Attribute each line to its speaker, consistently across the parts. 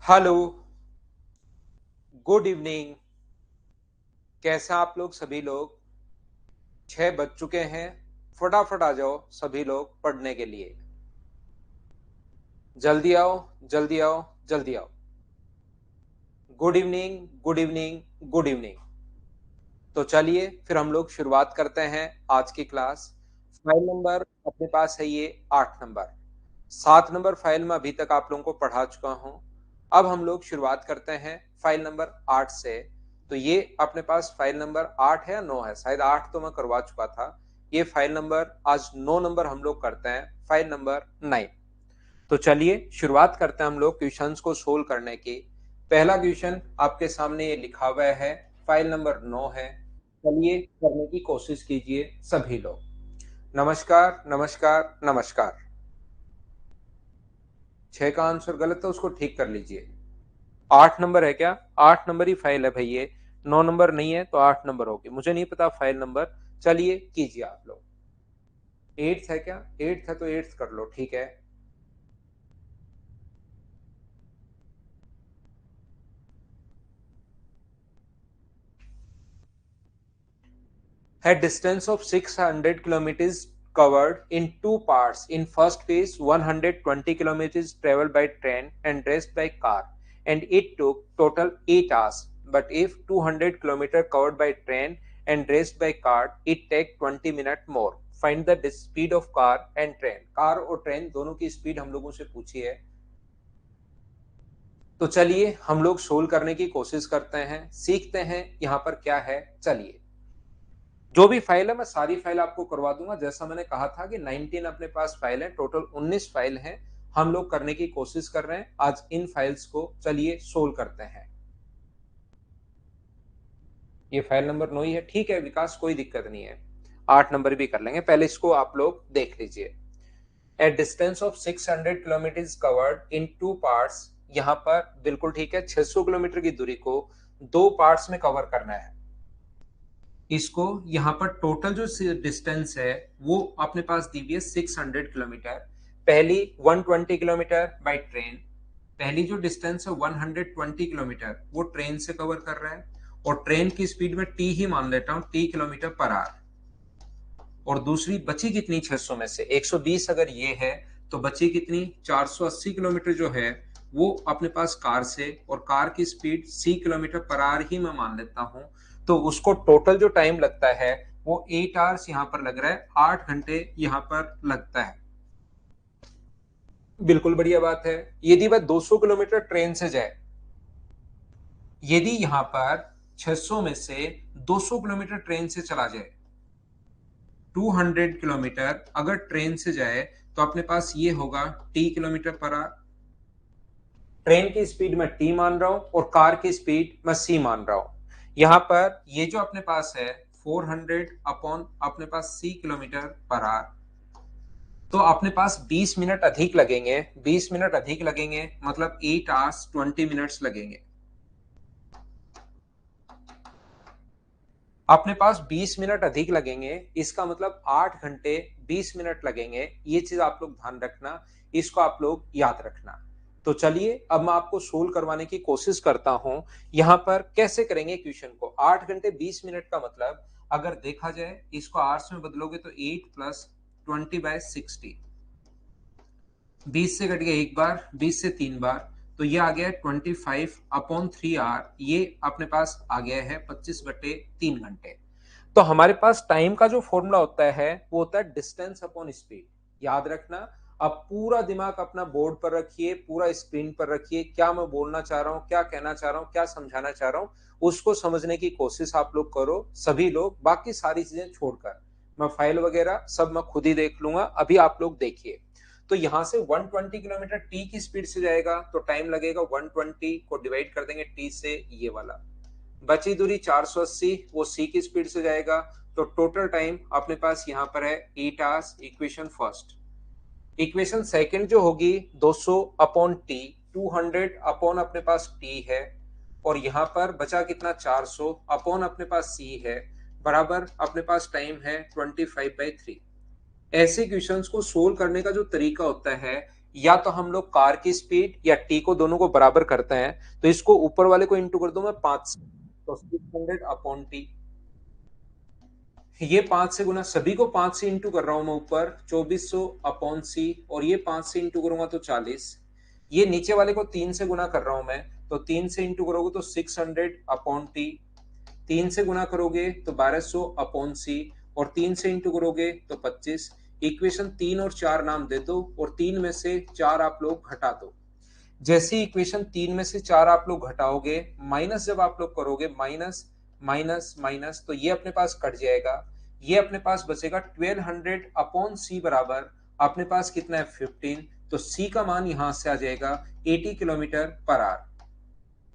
Speaker 1: Hello, good evening. कैसे हैं आप लोग सभी लोग? 6 बज चुके हैं। फटाफट आ जाओ सभी लोग पढ़ने के लिए। जल्दी आओ, जल्दी आओ, जल्दी आओ। Good evening, good evening, good evening. तो चलिए फिर हम लोग शुरुआत करते हैं आज की क्लास। फाइल नंबर अपने पास है ये 8 नंबर। 7 नंबर फाइल में अभी तक आप लोगों को पढ़ा चुका हूं। अब हम लोग शुरुआत करते हैं फाइल नंबर 8 से। तो ये अपने पास फाइल नंबर 8 है या 9 है? शायद 8 तो मैं करवा चुका था। ये फाइल नंबर आज 9 नंबर हम लोग करते हैं, फाइल नंबर 9। तो चलिए शुरुआत करते हैं हम लोग क्वेश्चंस को सोल्व करने की। पहला क्वेश्चन आपके सामने ये लिखा हुआ है, फाइल नंबर 9 है। चलिए करने की कोशिश कीजिए सभी लोग। नमस्कार, नमस्कार, नमस्कार। 6 का आंसर गलत है, उसको ठीक कर लीजिए। 8 नंबर है क्या? 8 नंबर ही फाइल है भाई ये। 9 नंबर नहीं है तो 8 नंबर होगी, मुझे नहीं पता फाइल नंबर। चलिए कीजिए आप लोग। 8 है क्या? 8 है तो 8 कर लो, ठीक है distance of 600 kilometers covered in two parts. In first phase 120 kilometers traveled by train and rest by car, and it took total 8 hours. But if 200 kilometers covered by train and rest by car, it take 20 minutes more. Find the speed of car and train. Car और train दोनों की speed हम लोगों से पूछी है। तो चलिए हम लोग सोल्व करने की कोशिश करते हैं, सीखते हैं यहाँ पर क्या है। चलिए, जो भी फाइल है मैं सारी फाइल आपको करवा दूंगा। जैसा मैंने कहा था कि 19 अपने पास फाइल है, टोटल 19 फाइल है। हम लोग करने की कोशिश कर रहे हैं आज इन फाइल्स को। चलिए सोल्व करते हैं। ये फाइल नंबर 9 ही है, ठीक है विकास, कोई दिक्कत नहीं है। 8 नंबर भी कर लेंगे, पहले इसको आप लोग देख लीजिए। ए distance of 600 kilometre covered in two parts. यहाँ पर बिल्कुल ठीक है, 600 किलोमीटर की दूरी को दो पार्ट्स में कवर करना है। इसको यहाँ पर टोटल जो डिस्टेंस है वो अपने पास दी हुई है 600 किलोमीटर। पहली 120 किलोमीटर बाय ट्रेन। पहली जो डिस्टेंस है 120 किलोमीटर वो ट्रेन से कवर कर रहा है, और ट्रेन की स्पीड में टी ही मान लेता हूं, टी किलोमीटर पर आवर। और दूसरी बची कितनी 600 में से 120 अगर ये है तो बची कितनी 480 किलोमीटर जो है वो अपने पास कार से, और कार की स्पीड सी किलोमीटर पर आवर ही मैं मान लेता हूं। तो उसको टोटल जो टाइम लगता है वो 8 आवर्स यहाँ पर लग रहा है, 8 घंटे यहाँ पर लगता है। बिल्कुल बढ़िया बात है। यदि वह 200 किलोमीटर ट्रेन से जाए, यदि यहाँ पर 600 में से 200 किलोमीटर ट्रेन से चला जाए, 200 किलोमीटर अगर ट्रेन से जाए तो अपने पास ये होगा T kilometre per our. Train की स्पीड मैं टी मान रहा हूं और कार की स्पीड मैं सी मान रहा हूं। यहां पर ये जो अपने पास है 400 अपॉन अपने पास सी किलोमीटर पर आवर। तो अपने पास 20 मिनट अधिक लगेंगे, 20 मिनट अधिक लगेंगे मतलब 8 आवर्स 20 मिनट्स लगेंगे। अपने पास 20 मिनट अधिक लगेंगे, इसका मतलब 8 घंटे 20 मिनट लगेंगे। ये चीज आप लोग ध्यान रखना, इसको आप लोग याद रखना। तो चलिए अब मैं आपको सोल्व करवाने की कोशिश करता हूं। यहां पर कैसे करेंगे क्वेश्चन को। 8 घंटे 20 मिनट का मतलब अगर देखा जाए इसको आवर्स में बदलोगे तो 8 प्लस 20/60। 20 से कट गया एक बार, 20 से 3 बार, तो ये आ गया 25/3 आवर। ये अपने पास आ गया है 25/3 घंटे। तो हमारे पास टाइम का जो फॉर्मूला होता है वो होता है डिस्टेंस अपॉन स्पीड। याद रखना। अब पूरा दिमाग अपना बोर्ड पर रखिए, पूरा स्क्रीन पर रखिए, क्या मैं बोलना चाह रहा हूँ, क्या कहना चाह रहा हूँ, क्या समझाना चाह रहा हूँ, उसको समझने की कोशिश आप लोग करो सभी लोग। बाकी सारी चीजें छोड़कर मैं फाइल वगैरह सब मैं खुद ही देख लूंगा, अभी आप लोग देखिए। तो यहां से 120 किलोमीटर टी की स्पीड से जाएगा तो टाइम लगेगा 120 को डिवाइड कर देंगे टी से, ये वाला। बची दूरी 480 वो सी की स्पीड से जाएगा। तो टोटल टाइम अपने पास यहाँ पर है 8 hours. Equation first. Equation second जो होगी 200 अपॉन टी, 200 अपॉन अपने पास टी है, और यहाँ पर बचा कितना 400 अपॉन अपने पास सी है, बराबर अपने पास टाइम है 25/3। ऐसे क्वेश्चंस को सोल्व करने का जो तरीका होता है, या तो हम लोग कार की स्पीड या टी को दोनों को बराबर करते हैं, तो इसको ऊपर वाले को इंटू कर दूं मैं 5 से, तो 600 अपॉन टी। ये 5 से गुना, सभी को 5 से इंटू कर रहा हूं मैं ऊपर, 2400 अपॉन सी, और ये 5 से इंटू करूंगा तो 40। ये नीचे वाले को 3 से गुना कर रहा हूं मैं, तो 3 से इंटू करोगे तो 600 अपॉन टी। 3 से गुना करोगे तो 1200 अपॉन सी, और 3 से इंटू करोगे तो 25। इक्वेशन 3 और 4 नाम दे दो, और 3 में से 4 आप लोग घटा दो। जैसे इक्वेशन 3 में से 4 आप लोग घटाओगे, माइनस जब आप लोग करोगे, माइनस माइनस माइनस, तो ये अपने पास कट जाएगा। ये अपने पास बचेगा 1200 अपॉन सी बराबर अपने पास कितना है 15। तो सी का मान यहां से आ जाएगा 80 किलोमीटर पर आवर।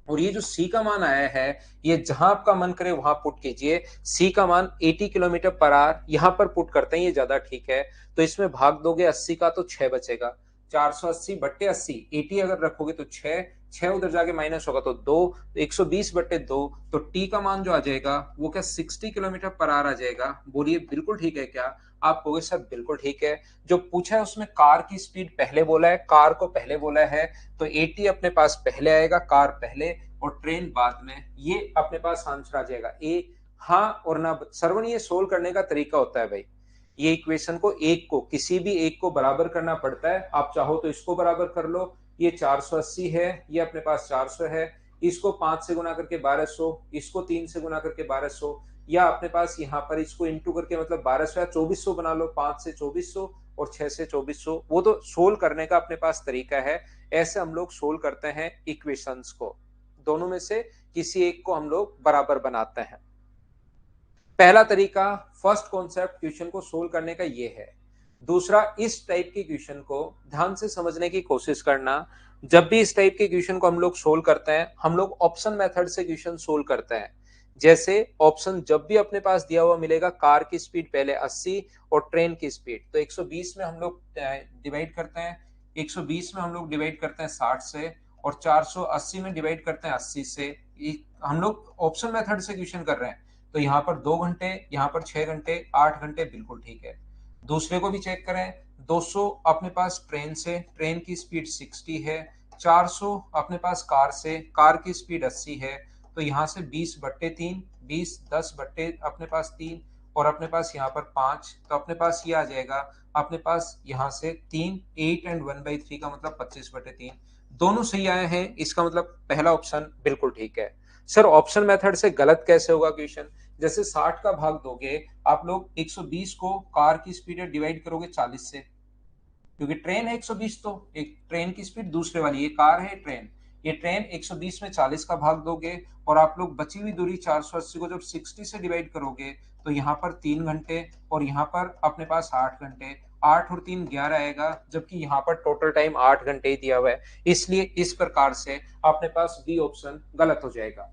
Speaker 1: और ये जो सी का मान आया है, ये जहां आपका मन करे वहां पुट कीजिए। सी का मान 80 किलोमीटर पर आवर यहां पर पुट करते हैं, ये ज्यादा ठीक है। तो इसमें भाग दोगे 80 का तो 6 बचेगा। 480 बट्टे 80, 80 अगर रखोगे तो 6, 6 उधर जाके माइनस होगा तो 2, 120 बट्टे 2। तो टी का मान जो आ जाएगा वो क्या 60 किलोमीटर पर आवर आ जाएगा। बोलिए बिल्कुल ठीक है क्या? आप कहोगे सर बिल्कुल ठीक है। जो पूछा है उसमें कार की स्पीड पहले बोला है, कार को पहले बोला है, तो 80 अपने पास पहले आएगा, कार पहले और ट्रेन बाद में। ये अपने पास आंसर आ जाएगा ए। हाँ और ना। सर्वन ये सोल्व करने का तरीका होता है भाई, ये इक्वेशन को एक को किसी भी एक को बराबर करना पड़ता है। आप चाहो तो इसको बराबर कर लो, ये 480 है, ये अपने पास 400 है। इसको 5 से गुना करके 1200, इसको 3 से गुना करके 1200, या अपने पास यहाँ पर इसको इंटू करके मतलब 1200 या 2400 बना लो। 5 से 2400 और 6 से 2400, वो तो सोल्व करने का अपने पास तरीका है। ऐसे हम लोग सोल्व करते हैं इक्वेशंस को, दोनों में से किसी एक को हम लोग बराबर बनाते हैं। पहला तरीका, फर्स्ट कॉन्सेप्ट क्वेश्चन को सोल्व करने का ये है। दूसरा, इस टाइप के क्वेश्चन को ध्यान से समझने की कोशिश करना। जब भी इस टाइप के क्वेश्चन को हम लोग सोल्व करते हैं, हम लोग ऑप्शन मेथड से क्वेश्चन सोल्व करते हैं। जैसे ऑप्शन जब भी अपने पास दिया हुआ मिलेगा, कार की स्पीड पहले 80 और ट्रेन की स्पीड, तो 120 में हम लोग डिवाइड करते हैं, 120 में हम लोग डिवाइड करते हैं 60 से, और 480 में डिवाइड करते हैं 80 से। हम लोग ऑप्शन मेथड से क्वेश्चन कर रहे हैं, तो यहाँ पर 2 घंटे, यहाँ पर 6 घंटे, 8 घंटे, बिल्कुल ठीक है। दूसरे को भी चेक करें, 200 अपने पास ट्रेन से, ट्रेन की स्पीड 60 है, 400 अपने पास कार से, कार की स्पीड 80 है, तो यहाँ से 20 बट्टे 3, 20 10 बट्टे अपने पास 3, और अपने पास यहाँ पर 5, तो अपने पास ये आ जाएगा अपने पास यहाँ से 3, 8 एंड 1/3 का मतलब 25 बट्टे 3। दोनों सही आए हैं, इसका मतलब पहला ऑप्शन बिल्कुल ठीक है। सर ऑप्शन मेथड से गलत कैसे होगा क्वेश्चन? जैसे 60 का भाग दोगे आप लोग, 120 को कार की स्पीड डिवाइड करोगे 40 से, क्योंकि ट्रेन है 120, तो एक ट्रेन की स्पीड दूसरे वाली, ये कार है ट्रेन, ये ट्रेन 120 में 40 का भाग दोगे, और आप लोग बची हुई दूरी 480 को जब 60 से डिवाइड करोगे, तो यहाँ पर 3 घंटे और यहाँ पर अपने पास 8 घंटे, 8 और 3 11 आएगा, जबकि यहाँ पर टोटल टाइम 8 घंटे ही दिया हुआ है। इसलिए इस प्रकार से अपने पास बी ऑप्शन गलत हो जाएगा।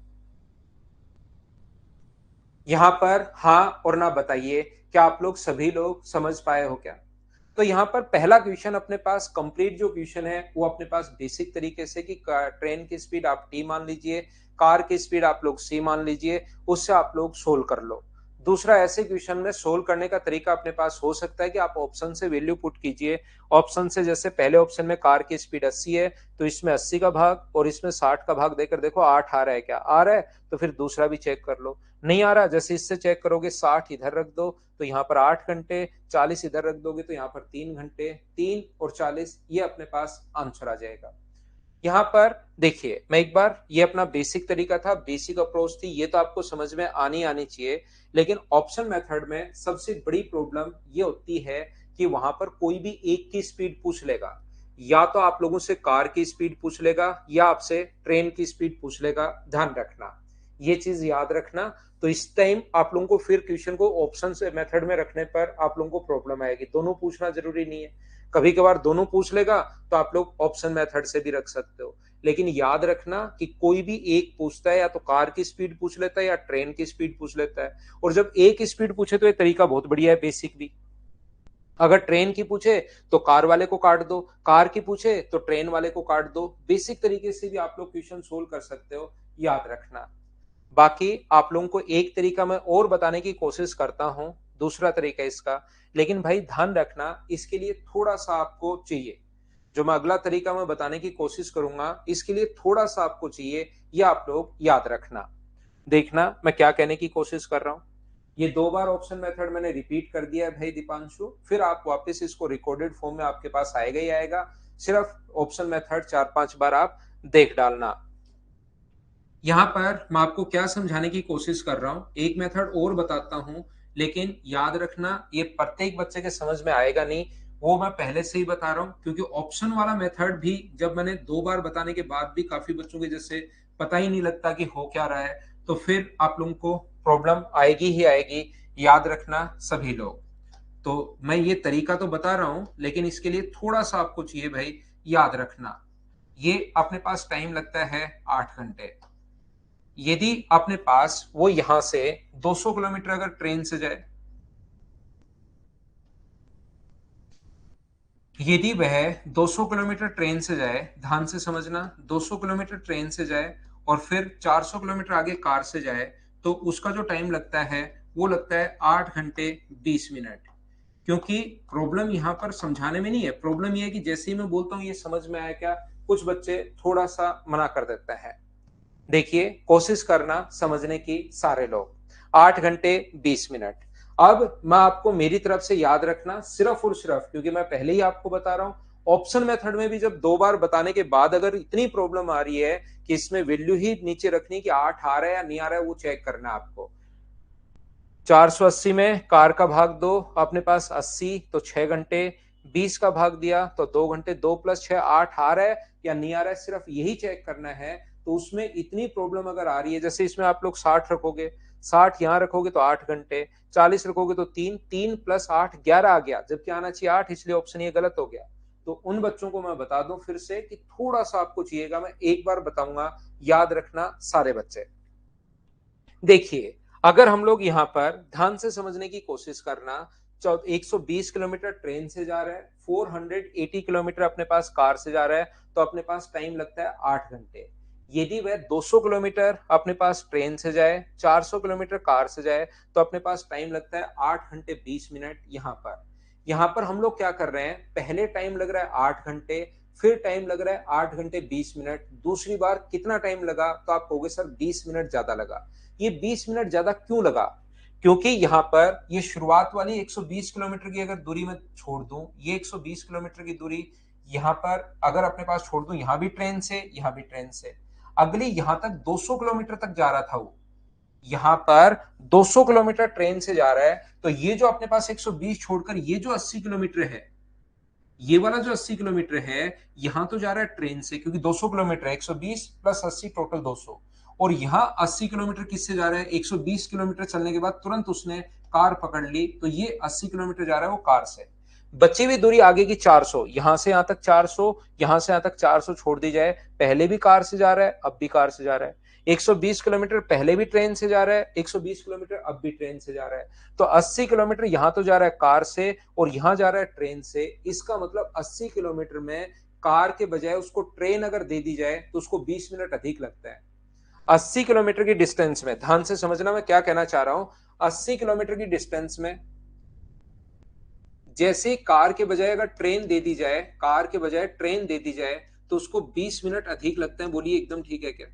Speaker 1: यहाँ पर हाँ और ना बताइए, क्या आप लोग सभी लोग समझ पाए हो क्या? तो यहाँ पर पहला क्वेश्चन अपने पास कंप्लीट जो क्वेश्चन है वो अपने पास बेसिक तरीके से कि ट्रेन की स्पीड आप टी मान लीजिए, कार की स्पीड आप लोग सी मान लीजिए, उससे आप लोग सोल्व कर लो। दूसरा, ऐसे क्वेश्चन में सोल्व करने का तरीका अपने पास हो सकता है कि आप ऑप्शन से वैल्यू पुट कीजिए। ऑप्शन से, जैसे पहले ऑप्शन में कार की स्पीड 80 है, तो इसमें 80 का भाग और इसमें 60 का भाग देकर देखो 8 आ रहा है क्या? आ रहा है, तो फिर दूसरा भी चेक कर लो। नहीं आ रहा, जैसे इससे चेक करोगे 60 इधर रख दो, तो यहाँ पर 8 घंटे, 40 इधर रख दोगे तो यहाँ पर 3 घंटे, 3 और 40, ये अपने पास आंसर आ जाएगा। यहाँ पर देखिए, मैं एक बार, ये अपना बेसिक तरीका था, बेसिक अप्रोच थी, ये तो आपको समझ में आनी आनी चाहिए। लेकिन ऑप्शन मेथड में सबसे बड़ी प्रॉब्लम ये होती है कि वहां पर कोई भी एक की स्पीड पूछ लेगा, या तो आप लोगों से कार की स्पीड पूछ लेगा या आपसे ट्रेन की स्पीड पूछ लेगा। ध्यान रखना, ये चीज याद रखना। तो इस टाइम आप लोगों को फिर क्वेश्चन को ऑप्शन से मेथड में रखने पर आप लोगों को प्रॉब्लम आएगी। दोनों पूछना जरूरी नहीं है, कभी कभार दोनों पूछ लेगा तो आप लोग ऑप्शन मेथड से भी रख सकते हो। लेकिन याद रखना कि कोई भी एक पूछता है, या तो कार की स्पीड पूछ लेता है या ट्रेन की स्पीड पूछ लेता है। और जब एक स्पीड पूछे तो ये तरीका बहुत बढ़िया है, बेसिक भी। अगर ट्रेन की पूछे तो कार वाले को काट दो, कार की पूछे तो ट्रेन वाले को काट दो। बेसिक तरीके से भी आप लोग क्वेश्चन सोल्व कर सकते हो, याद रखना। बाकी आप लोगों को एक तरीका मैं और बताने की कोशिश करता हूं, दूसरा तरीका इसका। लेकिन भाई ध्यान रखना, इसके लिए थोड़ा सा आपको चाहिए। जो मैं अगला तरीका मैं बताने की कोशिश करूंगा, इसके लिए थोड़ा सा आपको चाहिए, ये आप लोग याद रखना। देखना मैं क्या कहने की कोशिश कर रहा हूं। ये 2 बार ऑप्शन मेथड मैंने रिपीट कर दिया है भाई दीपांशु, फिर आप वापस इसको रिकॉर्डेड फॉर्म में आपके पास आएगा ही आएगा। सिर्फ ऑप्शन मेथड 4-5 बार आप देख डालना। यहां पर मैं आपको क्या समझाने की कोशिश कर रहा हूं, एक मेथड और बताता हूं, लेकिन याद रखना ये प्रत्येक बच्चे के समझ में आएगा नहीं, वो मैं पहले से ही बता रहा हूं, क्योंकि ऑप्शन वाला मेथड भी जब मैंने 2 बार बताने के बाद भी काफी बच्चों के जैसे पता ही नहीं लगता कि हो क्या रहा है, तो फिर आप लोगों को प्रॉब्लम आएगी ही आएगी। याद रखना सभी लोग। तो मैं ये तरीका तो बता रहा हूं, लेकिन इसके लिए थोड़ा सा आपको चाहिए भाई याद रखना। ये अपने पास टाइम लगता है 8 घंटे। यदि अपने पास वो यहां से 200 किलोमीटर अगर ट्रेन से जाए, यदि वह 200 किलोमीटर ट्रेन से जाए, ध्यान से समझना, 200 किलोमीटर ट्रेन से जाए और फिर 400 किलोमीटर आगे कार से जाए, तो उसका जो टाइम लगता है वो लगता है 8 घंटे 20 मिनट। क्योंकि प्रॉब्लम यहां पर समझाने में नहीं है, प्रॉब्लम यह है कि जैसे ही मैं बोलता हूं ये समझ में आया क्या, कुछ बच्चे थोड़ा सा मना कर देते हैं। देखिए कोशिश करना समझने की सारे लोग। 8 घंटे 20 मिनट। अब मैं आपको मेरी तरफ से याद रखना सिर्फ और सिर्फ, क्योंकि मैं पहले ही आपको बता रहा हूं, ऑप्शन मेथड में भी जब 2 बार बताने के बाद अगर इतनी प्रॉब्लम आ रही है कि इसमें वैल्यू ही नीचे रखनी कि 8 आ रहा है या नहीं आ रहा है, वो चेक करना है आपको। 480 में कार का भाग दो, अपने पास 80 तो 6 घंटे, 20 का भाग दिया तो 2 घंटे, 2 + 6 8 आ रहा है या नहीं आ रहा है, सिर्फ यही चेक करना है। तो उसमें इतनी प्रॉब्लम अगर आ रही है, जैसे इसमें आप लोग 60 रखोगे, 60 यहां रखोगे तो 8 घंटे, 40 रखोगे तो 3 + 8 11 आ गया, जबकि आना चाहिए 8, इसलिए ऑप्शन ये गलत हो गया। तो उन बच्चों को मैं बता दूं फिर से कि थोड़ा सा आपको चाहिएगा, मैं एक बार बताऊंगा, याद रखना सारे बच्चे। देखिए अगर हम लोग यहाँ पर ध्यान से समझने की कोशिश करना, 120 किलोमीटर ट्रेन से जा रहा है, 480 किलोमीटर अपने पास कार से जा रहा है, तो अपने पास टाइम लगता है 8 घंटे। यदि वह 200 किलोमीटर अपने पास ट्रेन से जाए, 400 किलोमीटर कार से जाए, तो अपने पास टाइम लगता है 8 घंटे 20 मिनट। यहाँ पर हम लोग क्या कर रहे हैं, पहले टाइम लग रहा है 8 घंटे, फिर टाइम लग रहा है 8 घंटे 20 मिनट, दूसरी बार कितना टाइम लगा, तो आप कहोगे सर 20 मिनट ज्यादा लगा। ये 20 मिनट ज्यादा क्यों लगा, क्योंकि यहाँ पर ये शुरुआत वाली 120 किलोमीटर की अगर दूरी में छोड़ दूं, ये 120 किलोमीटर की दूरी यहाँ पर अगर अपने पास छोड़ दूं, यहाँ भी ट्रेन से यहाँ भी ट्रेन से, अगली यहां तक 200 किलोमीटर तक जा रहा था वो, यहां पर 200 किलोमीटर ट्रेन से जा रहा है, तो ये जो अपने पास 120 छोड़कर ये जो 80 किलोमीटर है, ये वाला जो 80 किलोमीटर है, यहां तो जा रहा है ट्रेन से, क्योंकि 200 किलोमीटर, 120 + 80 टोटल 200, और यहां 80 किलोमीटर किससे जा रहा है, 120 किलोमीटर चलने के बाद तुरंत उसने कार पकड़ ली, तो ये 80 किलोमीटर जा रहा है वो कार से। बची हुई दूरी आगे की 400, यहां से यहां तक 400, यहां से यहां तक 400 छोड़ दी जाए, पहले भी कार से जा रहा है, अब भी कार से जा रहा है। 120 किलोमीटर पहले भी ट्रेन से जा रहा है, 120 किलोमीटर अब भी ट्रेन से जा रहा है, तो 80 किलोमीटर यहां तो जा रहा है कार से और यहां जा रहा है ट्रेन से। इसका मतलब 80 किलोमीटर में कार के बजाय उसको ट्रेन अगर दे दी जाए तो उसको 20 मिनट अधिक लगता है। 80 किलोमीटर की डिस्टेंस में, ध्यान से समझना मैं क्या कहना चाह रहा हूं, 80 किलोमीटर की डिस्टेंस में जैसे कार के बजाय अगर ट्रेन दे दी जाए, कार के बजाय ट्रेन दे दी जाए, तो उसको 20 मिनट अधिक लगते हैं। बोलिए एकदम ठीक है क्या?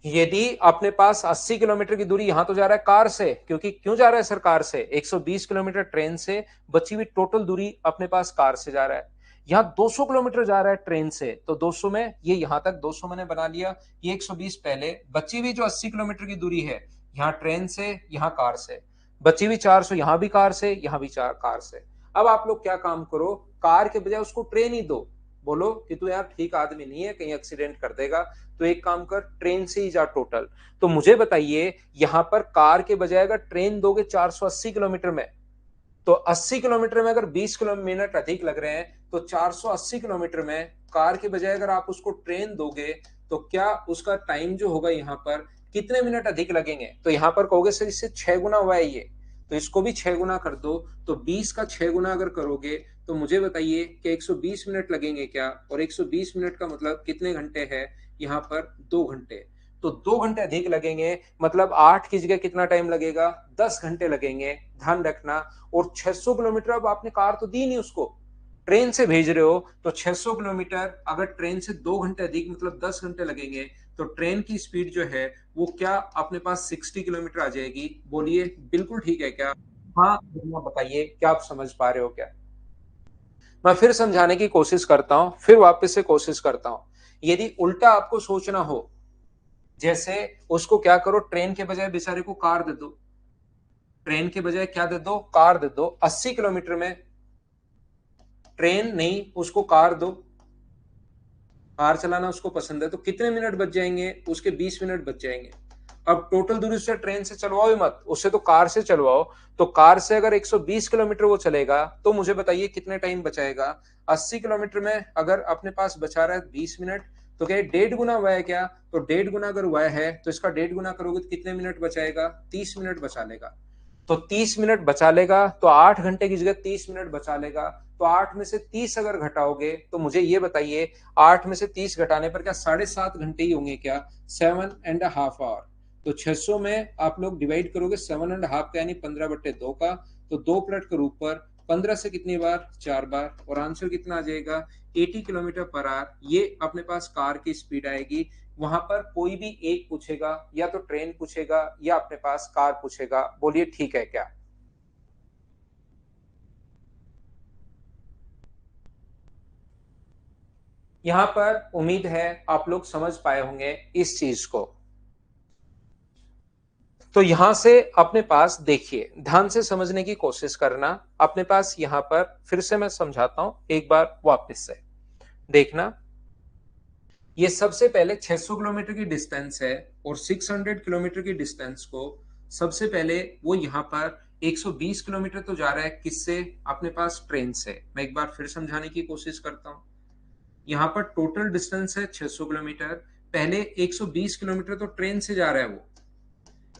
Speaker 1: यदि अपने पास 80 किलोमीटर की दूरी यहां तो जा रहा है कार से, क्योंकि क्यों जा रहा है सर कार से, 120 किलोमीटर ट्रेन से, बची हुई टोटल दूरी अपने पास कार से जा रहा है। यहाँ 200 किलोमीटर जा रहा है ट्रेन से, तो 200 में ये यहां तक 200 मैंने बना लिया, ये 120 पहले, बची हुई जो 80 किलोमीटर की दूरी है, यहाँ ट्रेन से यहाँ कार से, बची हुई 400 यहां भी कार से यहां भी चार कार से। अब आप लोग क्या काम करो, कार के बजाय उसको ट्रेन ही दो। बोलो कि तू यार ठीक आदमी नहीं है, कहीं एक्सीडेंट कर देगा, तो एक काम कर ट्रेन से ही जा टोटल। तो मुझे बताइए यहां पर कार के बजाय अगर ट्रेन दोगे 480 किलोमीटर में, तो 80 किलोमीटर में अगर 20 किलोमीटर अधिक लग रहे हैं, तो 480 किलोमीटर में कार के बजाय अगर आप उसको ट्रेन दोगे, तो क्या उसका टाइम जो होगा यहाँ पर कितने मिनट अधिक लगेंगे? तो यहां पर कहोगे सर इससे 6 गुना हुआ है ये, तो इसको भी 6 गुना कर दो। तो 20 का 6 गुना अगर करोगे, तो मुझे बताइए कि 120 मिनट लगेंगे क्या? और 120 मिनट का मतलब कितने घंटे है? यहाँ पर 2 घंटे। तो 2 घंटे अधिक लगेंगे, मतलब 8 की जगह कितना टाइम लगेगा? 10 घंटे लगेंगे, ध्यान रखना। और 600 किलोमीटर अब आपने कार तो दी नहीं उसको, ट्रेन से भेज रहे हो तो 600 किलोमीटर, अगर ट्रेन से 2 घंटे अधिक मतलब 10 घंटे लगेंगे, तो ट्रेन की स्पीड जो है वो क्या अपने पास 60 किलोमीटर आ जाएगी। बोलिए बिल्कुल ठीक है क्या? हाँ बताइए, क्या आप समझ पा रहे हो क्या? मैं फिर समझाने की कोशिश करता हूं, फिर वापस से कोशिश करता हूं। यदि उल्टा आपको सोचना हो, जैसे उसको क्या करो, ट्रेन के बजाय बेचारे को कार दे दो, ट्रेन के बजाय क्या दे दो, कार दे दो। 80 किलोमीटर में ट्रेन नहीं, उसको कार दो, कार चलाना उसको पसंद है, तो कितने मिनट बच जाएंगे उसके? 20 मिनट बच जाएंगे। अब टोटल दूरी से ट्रेन से चलवाओ ही मत, उससे तो कार से चलवाओ। तो कार से अगर 120 किलोमीटर वो चलेगा तो मुझे बताइए कितने टाइम बचाएगा? 80 किलोमीटर में अगर अपने पास बचा रहा है 20 मिनट, तो क्या 1.5 गुना हुआ है क्या? तो 1.5 गुना अगर हुआ है तो इसका 1.5 गुना करोगे तो कितने मिनट बचाएगा? 30 मिनट बचा लेगा। तो 30 मिनट बचा लेगा, तो 8 घंटे की जगह 30 मिनट बचा लेगा। तो 8 में से 30 अगर घटाओगे तो मुझे ये बताइए, 8 में से 30 घटाने पर क्या 7.5 घंटे ही होंगे क्या? 7.5 आवर। तो 600 में आप लोग डिवाइड करोगे 7.5 का, यानी 15/2 का, तो 2 प्लट के रूप पर 15 से कितनी बार? 4 बार। और आंसर कितना आ जाएगा? 80 किलोमीटर पर आवर। ये अपने पास कार की स्पीड आएगी। वहां पर कोई भी एक पूछेगा, या तो ट्रेन पूछेगा या अपने पास कार पूछेगा। बोलिए ठीक है क्या? यहां पर उम्मीद है आप लोग समझ पाए होंगे इस चीज को। तो यहां से अपने पास देखिए, ध्यान से समझने की कोशिश करना। अपने पास यहां पर फिर से मैं समझाता हूं एक बार वापस से देखना। ये सबसे पहले 600 किलोमीटर की डिस्टेंस है, और 600 किलोमीटर की डिस्टेंस को सबसे पहले वो यहाँ पर 120 किलोमीटर तो जा रहा है किससे? अपने पास ट्रेन से। मैं एक बार फिर समझाने की कोशिश करता हूँ। यहाँ पर टोटल डिस्टेंस है 600 किलोमीटर, पहले 120 किलोमीटर तो ट्रेन से जा रहा है, वो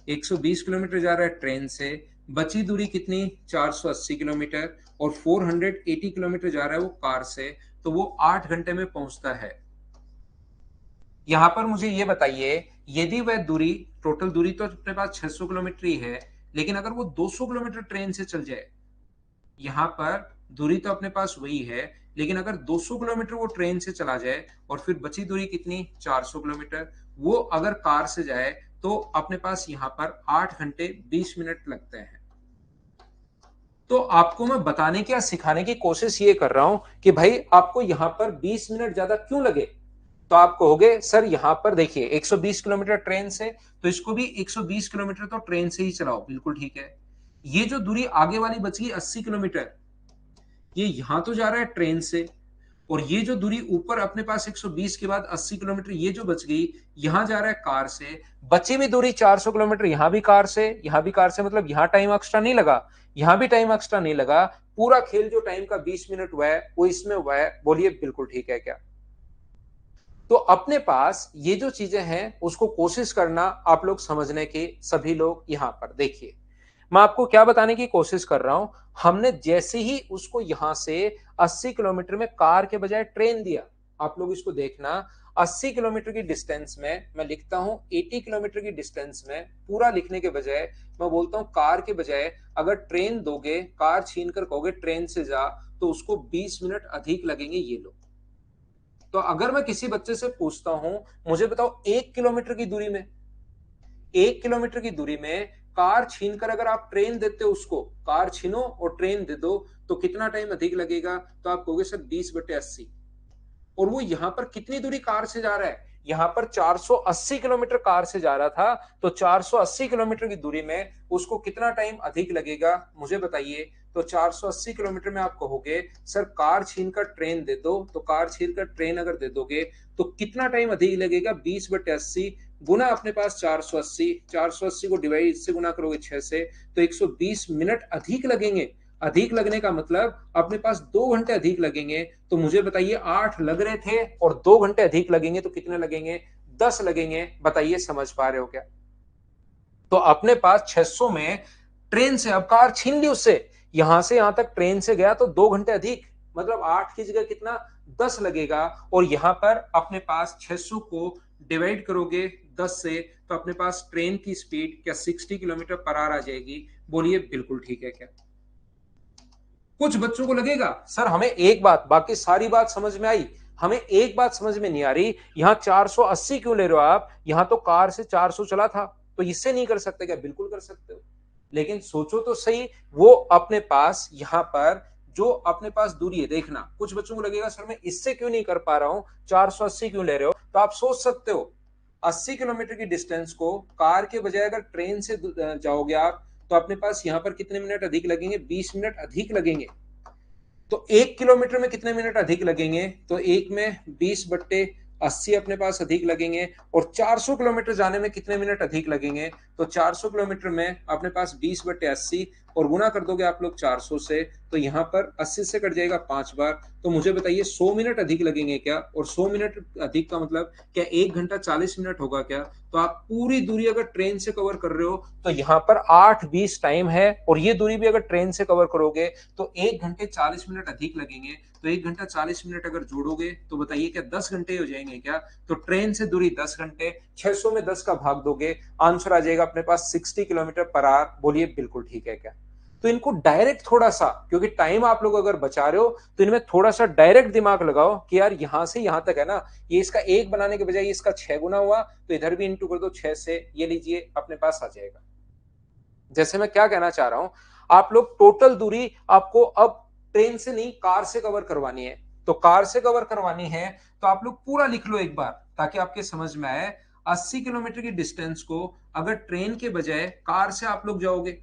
Speaker 1: 120 किलोमीटर जा रहा है ट्रेन से। बची दूरी कितनी? 480 किलोमीटर। और 480 किलोमीटर जा रहा है वो कार से। तो वो 8 घंटे में पहुंचता है। यहां पर मुझे ये बताइए, यदि वह दूरी, टोटल दूरी तो अपने पास 600 किलोमीटर ही है, लेकिन अगर वो 200 किलोमीटर ट्रेन से चल जाए, यहां पर दूरी तो अपने पास वही है, लेकिन अगर 200 किलोमीटर वो ट्रेन से चला जाए, और फिर बची दूरी कितनी? 400 किलोमीटर, वो अगर कार से जाए, तो अपने पास यहां पर 8 घंटे 20 मिनट लगते हैं। तो आपको मैं बताने की या सिखाने की कोशिश ये कर रहा हूं कि भाई आपको यहां पर 20 मिनट ज्यादा क्यों लगे? तो आप कहोगे सर यहां पर देखिए 120 किलोमीटर ट्रेन से, तो इसको भी 120 किलोमीटर तो ट्रेन से ही चलाओ। बिल्कुल ठीक है। ये जो दूरी आगे वाली बच गई 80 किलोमीटर, ये यहां तो जा रहा है ट्रेन से, और ये जो दूरी ऊपर अपने पास 120 के बाद 80 किलोमीटर ये जो बच गई, यहां जा रहा है कार से। बची हुई दूरी 400 किलोमीटर यहां भी कार से, यहां भी कार से, मतलब यहां टाइम एक्स्ट्रा नहीं लगा, यहां भी टाइम एक्स्ट्रा नहीं लगा। पूरा खेल जो टाइम का 20 मिनट हुआ है वो इसमें हुआ है। बोलिए बिल्कुल ठीक है क्या? तो अपने पास ये जो चीजें हैं उसको कोशिश करना आप लोग समझने के, सभी लोग यहां पर देखिए। मैं आपको क्या बताने की कोशिश कर रहा हूं, हमने जैसे ही उसको यहां से 80 किलोमीटर में कार के बजाय ट्रेन दिया, आप लोग इसको देखना। 80 किलोमीटर की डिस्टेंस में मैं लिखता हूं 80 किलोमीटर की डिस्टेंस में, पूरा लिखने के बजाय मैं बोलता हूं कार के बजाय अगर ट्रेन दोगे, कार छीन कर कहोगे ट्रेन से जा, तो उसको 20 मिनट अधिक लगेंगे। ये लो। तो अगर मैं किसी बच्चे से पूछता हूं, मुझे बताओ 1 किलोमीटर की दूरी में, 1 किलोमीटर की दूरी में कार छीनकर अगर आप ट्रेन देते हो, उसको कार छीनो और ट्रेन दे दो, तो कितना टाइम अधिक लगेगा? तो आप कहोगे सर 20/80। और वो यहां पर कितनी दूरी कार से जा रहा है? यहां पर 480 किलोमीटर कार से जा रहा था, तो 480 किलोमीटर की दूरी में उसको कितना टाइम अधिक लगेगा? मुझे बताइए। तो 480 किलोमीटर में आप कहोगे सर कार छीनकर ट्रेन दे दो, तो कार छीनकर ट्रेन अगर दे दोगे तो कितना टाइम अधिक लगेगा? 20/80 गुना अपने पास 480, 480 को डिवाइड इससे गुना करोगे 6 से, तो 120 मिनट अधिक लगेंगे। अधिक लगने का मतलब अपने पास 2 घंटे अधिक लगेंगे। तो मुझे बताइए 8 लग रहे थे और 2 घंटे अधिक लगेंगे तो कितने लगेंगे? 10 लगेंगे। बताइए समझ पा रहे हो क्या? तो अपने पास 600 में ट्रेन से अब कार छीन ली उससे, यहां से यहां तक ट्रेन से गया तो 2 घंटे अधिक, मतलब 8 की जगह कितना? 10 लगेगा। और यहां पर अपने पास 600 को डिवाइड करोगे 10 से, तो अपने पास ट्रेन की स्पीड क्या 60 किलोमीटर पर आवर आ जाएगी। बोलिए बिल्कुल ठीक है क्या? कुछ बच्चों को लगेगा सर हमें एक बात, बाकी सारी बात समझ में आई, हमें एक बात समझ में नहीं आ रही, यहां 480 क्यों ले रहे हो आप, यहां तो कार से 400 चला था, तो इससे नहीं कर सकते क्या? बिल्कुल कर सकते हो। लेकिन सोचो तो सही, वो अपने पास यहां पर जो अपने पास दूरी है, देखना कुछ बच्चों को लगेगा सर मैं इससे क्यों नहीं कर पा रहा हूं, 480 क्यों ले रहे हो, तो आप सोच सकते हो 80 किलोमीटर की डिस्टेंस को कार के बजाय अगर ट्रेन से जाओगे आप, तो अपने पास यहां पर कितने मिनट अधिक लगेंगे? 20 मिनट अधिक लगेंगे। तो 1 किलोमीटर में कितने मिनट अधिक लगेंगे? तो एक में 20/80 अपने पास अधिक लगेंगे। और 400 किलोमीटर जाने में कितने मिनट अधिक लगेंगे? तो 400 किलोमीटर में अपने पास 20/80 और गुना कर दोगे आप लोग 400 से, तो यहां पर 80 से कट जाएगा 5 बार। तो मुझे बताइए 100 मिनट अधिक लगेंगे क्या? और 100 मिनट अधिक का मतलब क्या 1 घंटा 40 मिनट होगा क्या? तो आप पूरी दूरी अगर ट्रेन से कवर कर रहे हो तो यहां पर 8:20 टाइम है, और ये दूरी भी अगर ट्रेन से कवर करोगे तो 1 घंटे 40 मिनट अधिक लगेंगे। तो 1 घंटा 40 मिनट अगर जोड़ोगे तो बताइए क्या 10 घंटे हो जाएंगे क्या? तो ट्रेन से दूरी 10 घंटे, 600 में 10 का भाग दोगे, आंसर आ जाएगा अपने पास 60 किलोमीटर पर आवर। बोलिए बिल्कुल ठीक है क्या? तो इनको डायरेक्ट थोड़ा सा, क्योंकि टाइम आप लोग अगर बचा रहे हो तो इनमें थोड़ा सा डायरेक्ट दिमाग लगाओ कि यार यहां से यहां तक है ना, ये इसका एक बनाने के बजाय इसका 6 गुना हुआ, तो इधर भी इंटू कर दो 6 से, ये लीजिए अपने पास आ जाएगा। जैसे मैं क्या कहना चाह रहा हूं, आप लोग टोटल दूरी आपको अब ट्रेन से नहीं कार से कवर करवानी है। तो कार से कवर करवानी है तो आप लोग पूरा लिख लो एक बार ताकि आपके समझ में आए। 80 किलोमीटर की डिस्टेंस को अगर ट्रेन के बजाय कार से आप लोग जाओगे,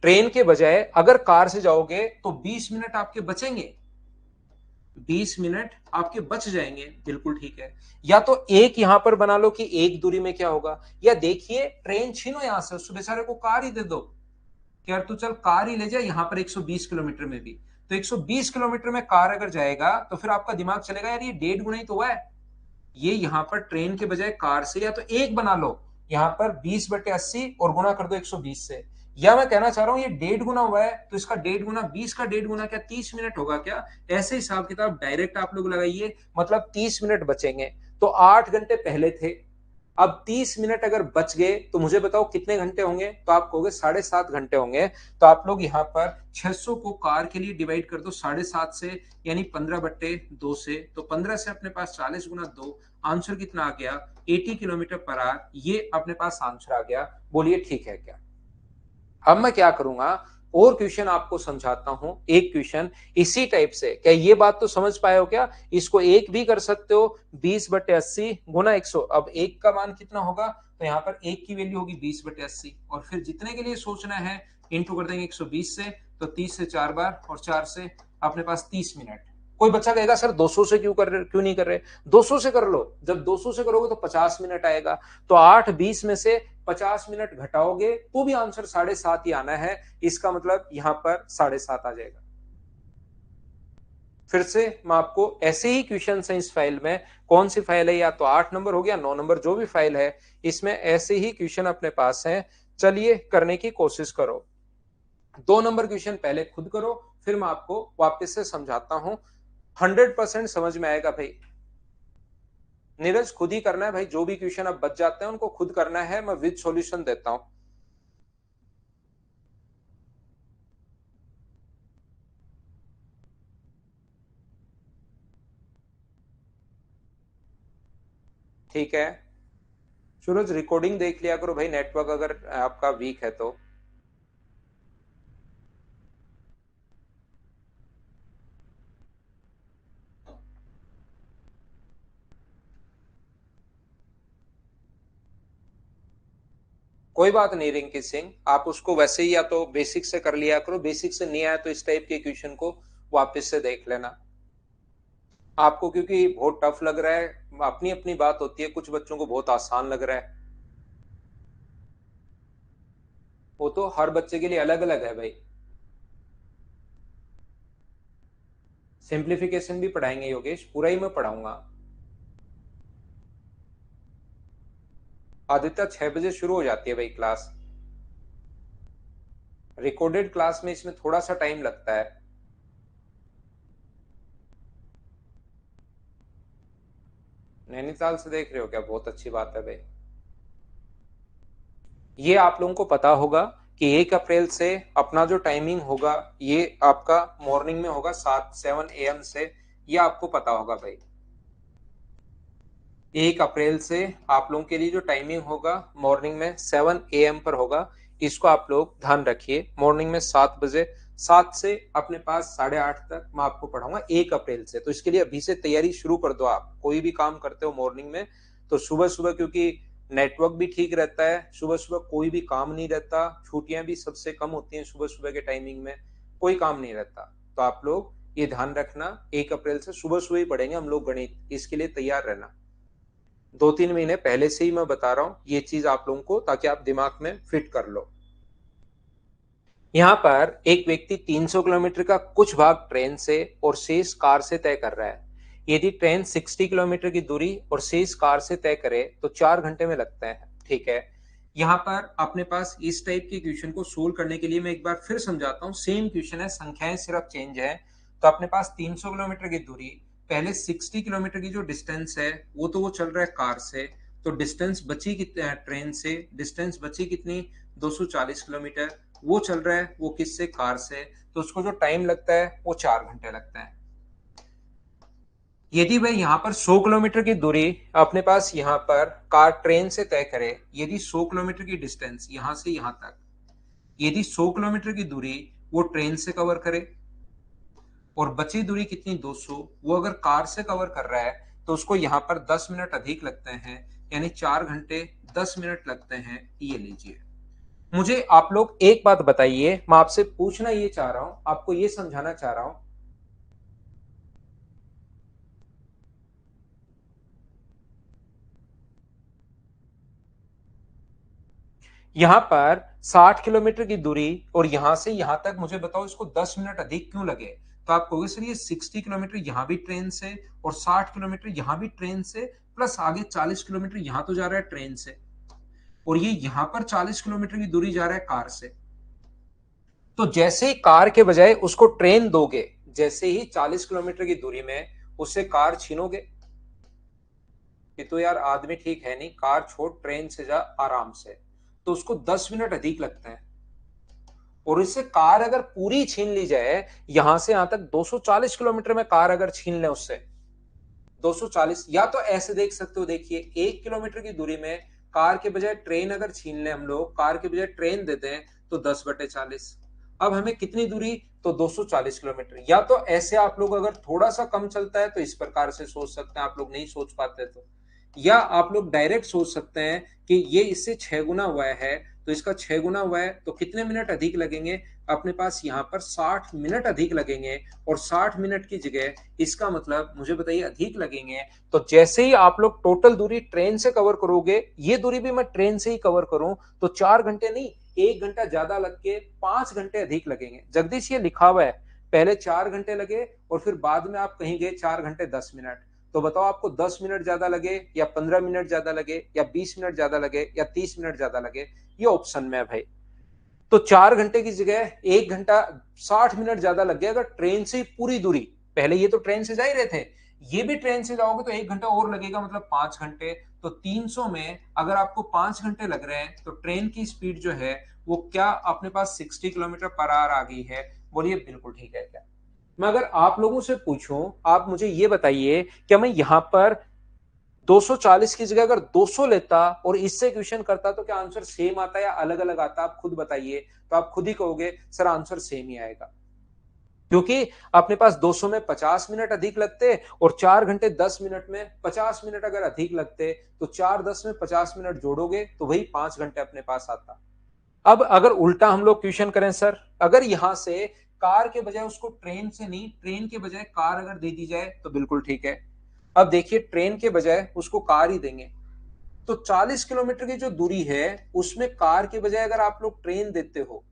Speaker 1: ट्रेन के बजाय अगर कार से जाओगे तो 20 मिनट आपके बचेंगे, 20 मिनट आपके बच जाएंगे, बिल्कुल ठीक है। या तो एक यहां पर बना लो कि एक दूरी में क्या होगा, या देखिए ट्रेन छीनो यहां से, उस बेचारे को कार ही दे दो कि यार तू चल कार ही ले जा यहां पर 120 किलोमीटर में भी। तो 120 किलोमीटर में कार अगर जाएगा तो फिर आपका दिमाग चलेगा यार ये 1.5 गुना ही तो हुआ है। ये यहां पर ट्रेन के बजाय कार से या तो एक बना लो, यहां पर 20/80 और गुना कर दो 120 से। या मैं कहना चाह रहा हूं ये 1.5 गुना हुआ है तो इसका 1.5 गुना 20 का 1.5 गुना क्या 30 मिनट होगा क्या? ऐसे हिसाब किताब डायरेक्ट आप लोग लगाइए, मतलब 30 मिनट बचेंगे। तो 8 घंटे पहले थे, अब 30 मिनट अगर बच गए तो मुझे बताओ कितने घंटे होंगे? तो आप कहोगे 7.5 घंटे होंगे। तो आप लोग यहाँ पर 600 को कार के लिए डिवाइड कर दो 7.5 से, यानी 15/2 से। तो 15 से अपने पास 40 गुना 2, आंसर कितना आ गया? 80 किलोमीटर पर आवर। ये अपने पास आंसर आ गया। बोलिए ठीक है क्या? अब मैं क्या करूंगा, और क्वेश्चन आपको समझाता हूं, एक क्वेश्चन इसी टाइप से। क्या ये बात तो समझ पाए हो क्या? इसको एक भी कर सकते हो, 20/80 गुना 100। अब एक का मान कितना होगा? तो यहाँ पर एक की वैल्यू होगी 20/80, और फिर जितने के लिए सोचना है इंटू कर देंगे 120 से। तो 30 से 4 बार और 4 से अपने पास 30 मिनट। कोई बच्चा कहेगा सर 200 से क्यों नहीं कर रहे? 200 से कर लो, जब 200 से करोगे तो 50 मिनट आएगा। तो 8:20 में से 50 मिनट घटाओगे तो भी आंसर 7.5 ही आना है। इसका मतलब यहां पर 7.5 आ जाएगा। फिर से मैं आपको ऐसे ही क्वेश्चन है इस फाइल में, कौन सी फाइल है, या तो 8 नंबर हो गया 9 नंबर, जो भी फाइल है इसमें ऐसे ही क्वेश्चन अपने पास है। चलिए करने की कोशिश करो। 2 नंबर क्वेश्चन पहले खुद करो, फिर मैं आपको वापस से समझाता हूं। 100% समझ में आएगा भाई। नीरज खुद ही करना है भाई, जो भी क्वेश्चन अब बच जाते हैं उनको खुद करना है, मैं विद सॉल्यूशन देता हूं। ठीक है, सूरज रिकॉर्डिंग देख लिया करो भाई, नेटवर्क अगर आपका वीक है तो। कोई बात नहीं रिंकी सिंह, आप उसको वैसे ही या तो बेसिक से कर लिया करो, बेसिक से नहीं आया तो इस टाइप के क्वेश्चन को वापस से देख लेना। आपको क्योंकि बहुत टफ लग रहा है, अपनी अपनी बात होती है, कुछ बच्चों को बहुत आसान लग रहा है, वो तो हर बच्चे के लिए अलग अलग है भाई। सिंप्लीफिकेशन भी पढ़ाएंगे योगेश, पूरा ही मैं पढ़ाऊंगा। आदित्य 6 बजे शुरू हो जाती है भाई क्लास, रिकॉर्डेड क्लास में इसमें थोड़ा सा टाइम लगता है। नैनीताल से देख रहे हो क्या? बहुत अच्छी बात है भाई। ये आप लोगों को पता होगा कि 1 अप्रैल से अपना जो टाइमिंग होगा ये आपका मॉर्निंग में होगा 7 AM से, ये आपको पता होगा भाई। 1 अप्रैल से आप लोगों के लिए जो टाइमिंग होगा मॉर्निंग में 7 AM पर होगा, इसको आप लोग ध्यान रखिए। मॉर्निंग में 7 बजे, 7 से अपने पास 8:30 तक मैं आपको पढ़ाऊंगा 1 अप्रैल से। तो इसके लिए अभी से तैयारी शुरू कर दो। आप कोई भी काम करते हो मॉर्निंग में तो सुबह सुबह, क्योंकि नेटवर्क भी ठीक रहता है, सुबह सुबह कोई भी काम नहीं रहता, छुट्टियां भी सबसे कम होती हैं सुबह सुबह के टाइमिंग में, कोई काम नहीं रहता। तो आप लोग ये ध्यान रखना, 1 अप्रैल से सुबह सुबह ही पढ़ेंगे हम लोग गणित, इसके लिए तैयार रहना। 2-3 महीने पहले से ही मैं बता रहा हूं ये चीज आप लोगों को, ताकि आप दिमाग में फिट कर लो। यहाँ पर एक व्यक्ति 300 किलोमीटर का कुछ भाग ट्रेन से और शेष कार से तय कर रहा है। यदि ट्रेन 60 किलोमीटर की दूरी और शेष कार से तय करे तो 4 घंटे में लगता है। ठीक है, यहाँ पर अपने पास इस टाइप के क्वेश्चन को सोल्व करने के लिए मैं एक बार फिर समझाता हूँ। सेम क्वेश्चन है, संख्याएं सिर्फ चेंज है। तो अपने पास 300 किलोमीटर की दूरी, पहले 60 किलोमीटर की जो डिस्टेंस है वो चल रहा है कार से। तो डिस्टेंस बची कितनी ट्रेन से, डिस्टेंस बची कितनी, 240 किलोमीटर। वो चल रहा है वो किससे, कार से। तो उसको जो टाइम लगता है वो 4 घंटे लगता है। यदि वह यहाँ पर 100 किलोमीटर की दूरी अपने पास यहाँ पर कार ट्रेन से तय करे, यदि 100 किलोमीटर की डिस्टेंस यहाँ से यहाँ तक, यदि 100 किलोमीटर की दूरी वो ट्रेन से कवर करे और बची दूरी कितनी, 200, वो अगर कार से कवर कर रहा है तो उसको यहाँ पर 10 मिनट अधिक लगते हैं, यानी 4 घंटे 10 मिनट लगते हैं। ये लीजिए। मुझे आप लोग एक बात बताइए, मैं आपसे पूछना ये चाह रहा हूं, आपको ये समझाना चाह रहा हूं, यहां पर 60 किलोमीटर की दूरी और यहां से यहां तक मुझे बताओ इसको 10 मिनट अधिक क्यों लगे। तो आप कहोगे सर ये 60 किलोमीटर यहां भी ट्रेन से और 60 किलोमीटर यहां भी ट्रेन से, प्लस आगे 40 किलोमीटर यहां तो जा रहा है ट्रेन से, और ये यहां पर 40 किलोमीटर की दूरी जा रहा है कार से। तो जैसे ही कार के बजाय उसको ट्रेन दोगे, जैसे ही 40 किलोमीटर की दूरी में उससे कार छीनोगे, कि तो यार आदमी ठीक है नहीं, कार छोड़ ट्रेन से जा आराम से, तो उसको 10 मिनट अधिक लगते हैं। और इससे कार अगर पूरी छीन ली जाए, यहां से यहां तक 240 किलोमीटर में कार अगर छीन ले उससे 240, या तो ऐसे देख सकते हो, देखिए 1 किलोमीटर की दूरी में कार के बजाय ट्रेन अगर छीन ले, हम लोग कार के बजाय ट्रेन देते हैं तो 10/40। अब हमें कितनी दूरी, तो 240 किलोमीटर। या तो ऐसे आप लोग अगर थोड़ा सा कम चलता है तो इस प्रकार से सोच सकते हैं, आप लोग नहीं सोच पाते तो, या आप लोग डायरेक्ट सोच सकते हैं कि ये इससे 6 गुना हुआ है, तो इसका 6 गुना हुआ है तो कितने मिनट अधिक लगेंगे, अपने पास यहाँ पर 60 मिनट अधिक लगेंगे। और 60 मिनट की जगह इसका मतलब मुझे बताइए अधिक लगेंगे। तो जैसे ही आप लोग टोटल दूरी ट्रेन से कवर करोगे, ये दूरी भी मैं ट्रेन से ही कवर करूं तो 4 घंटे नहीं, 1 घंटा ज्यादा लग के 5 घंटे अधिक लगेंगे। जगदीश ये लिखा हुआ है, पहले 4 घंटे लगे और फिर बाद में आप कहीं गए 4 घंटे 10 मिनट। तो बताओ आपको 10 मिनट ज्यादा लगे या 15 मिनट ज्यादा लगे या 20 मिनट ज्यादा लगे या 30 मिनट ज्यादा लगे, ये ऑप्शन में है भाई। तो 4 घंटे की जगह 1 घंटा 60 मिनट ज्यादा लग गया अगर ट्रेन से ही पूरी दूरी, पहले ये तो ट्रेन से जा ही रहे थे, ये भी ट्रेन से जाओगे तो 1 घंटा और लगेगा, मतलब 5 घंटे। तो 300 में अगर आपको 5 घंटे लग रहे हैं तो ट्रेन की स्पीड जो है वो क्या अपने पास 60 किलोमीटर पर आवर आ गई है। बोलिए बिल्कुल ठीक है क्या। मैं अगर आप लोगों से पूछूं, आप मुझे ये बताइए, क्या मैं यहां पर 240 की जगह अगर 200 लेता और इससे क्वेश्चन करता तो क्या आंसर सेम आता या अलग अलग आता, आप खुद बताइए। तो आप खुद ही कहोगे सर आंसर सेम ही आएगा, क्योंकि अपने पास 200 में 50 मिनट अधिक लगते और 4 घंटे 10 मिनट में 50 मिनट अगर अधिक लगते, तो 4 10 में 50 मिनट जोड़ोगे तो वही 5 घंटे अपने पास आता। अब अगर उल्टा हम लोग क्वेश्चन करें, सर अगर यहां से कार के बजाय उसको ट्रेन से नहीं, ट्रेन के बजाय कार अगर दे दी जाए तो बिल्कुल ठीक है। अब देखिए ट्रेन के बजाय उसको कार ही देंगे, तो 40 किलोमीटर की जो दूरी है उसमें कार के बजाय अगर आप लोग ट्रेन देते हो,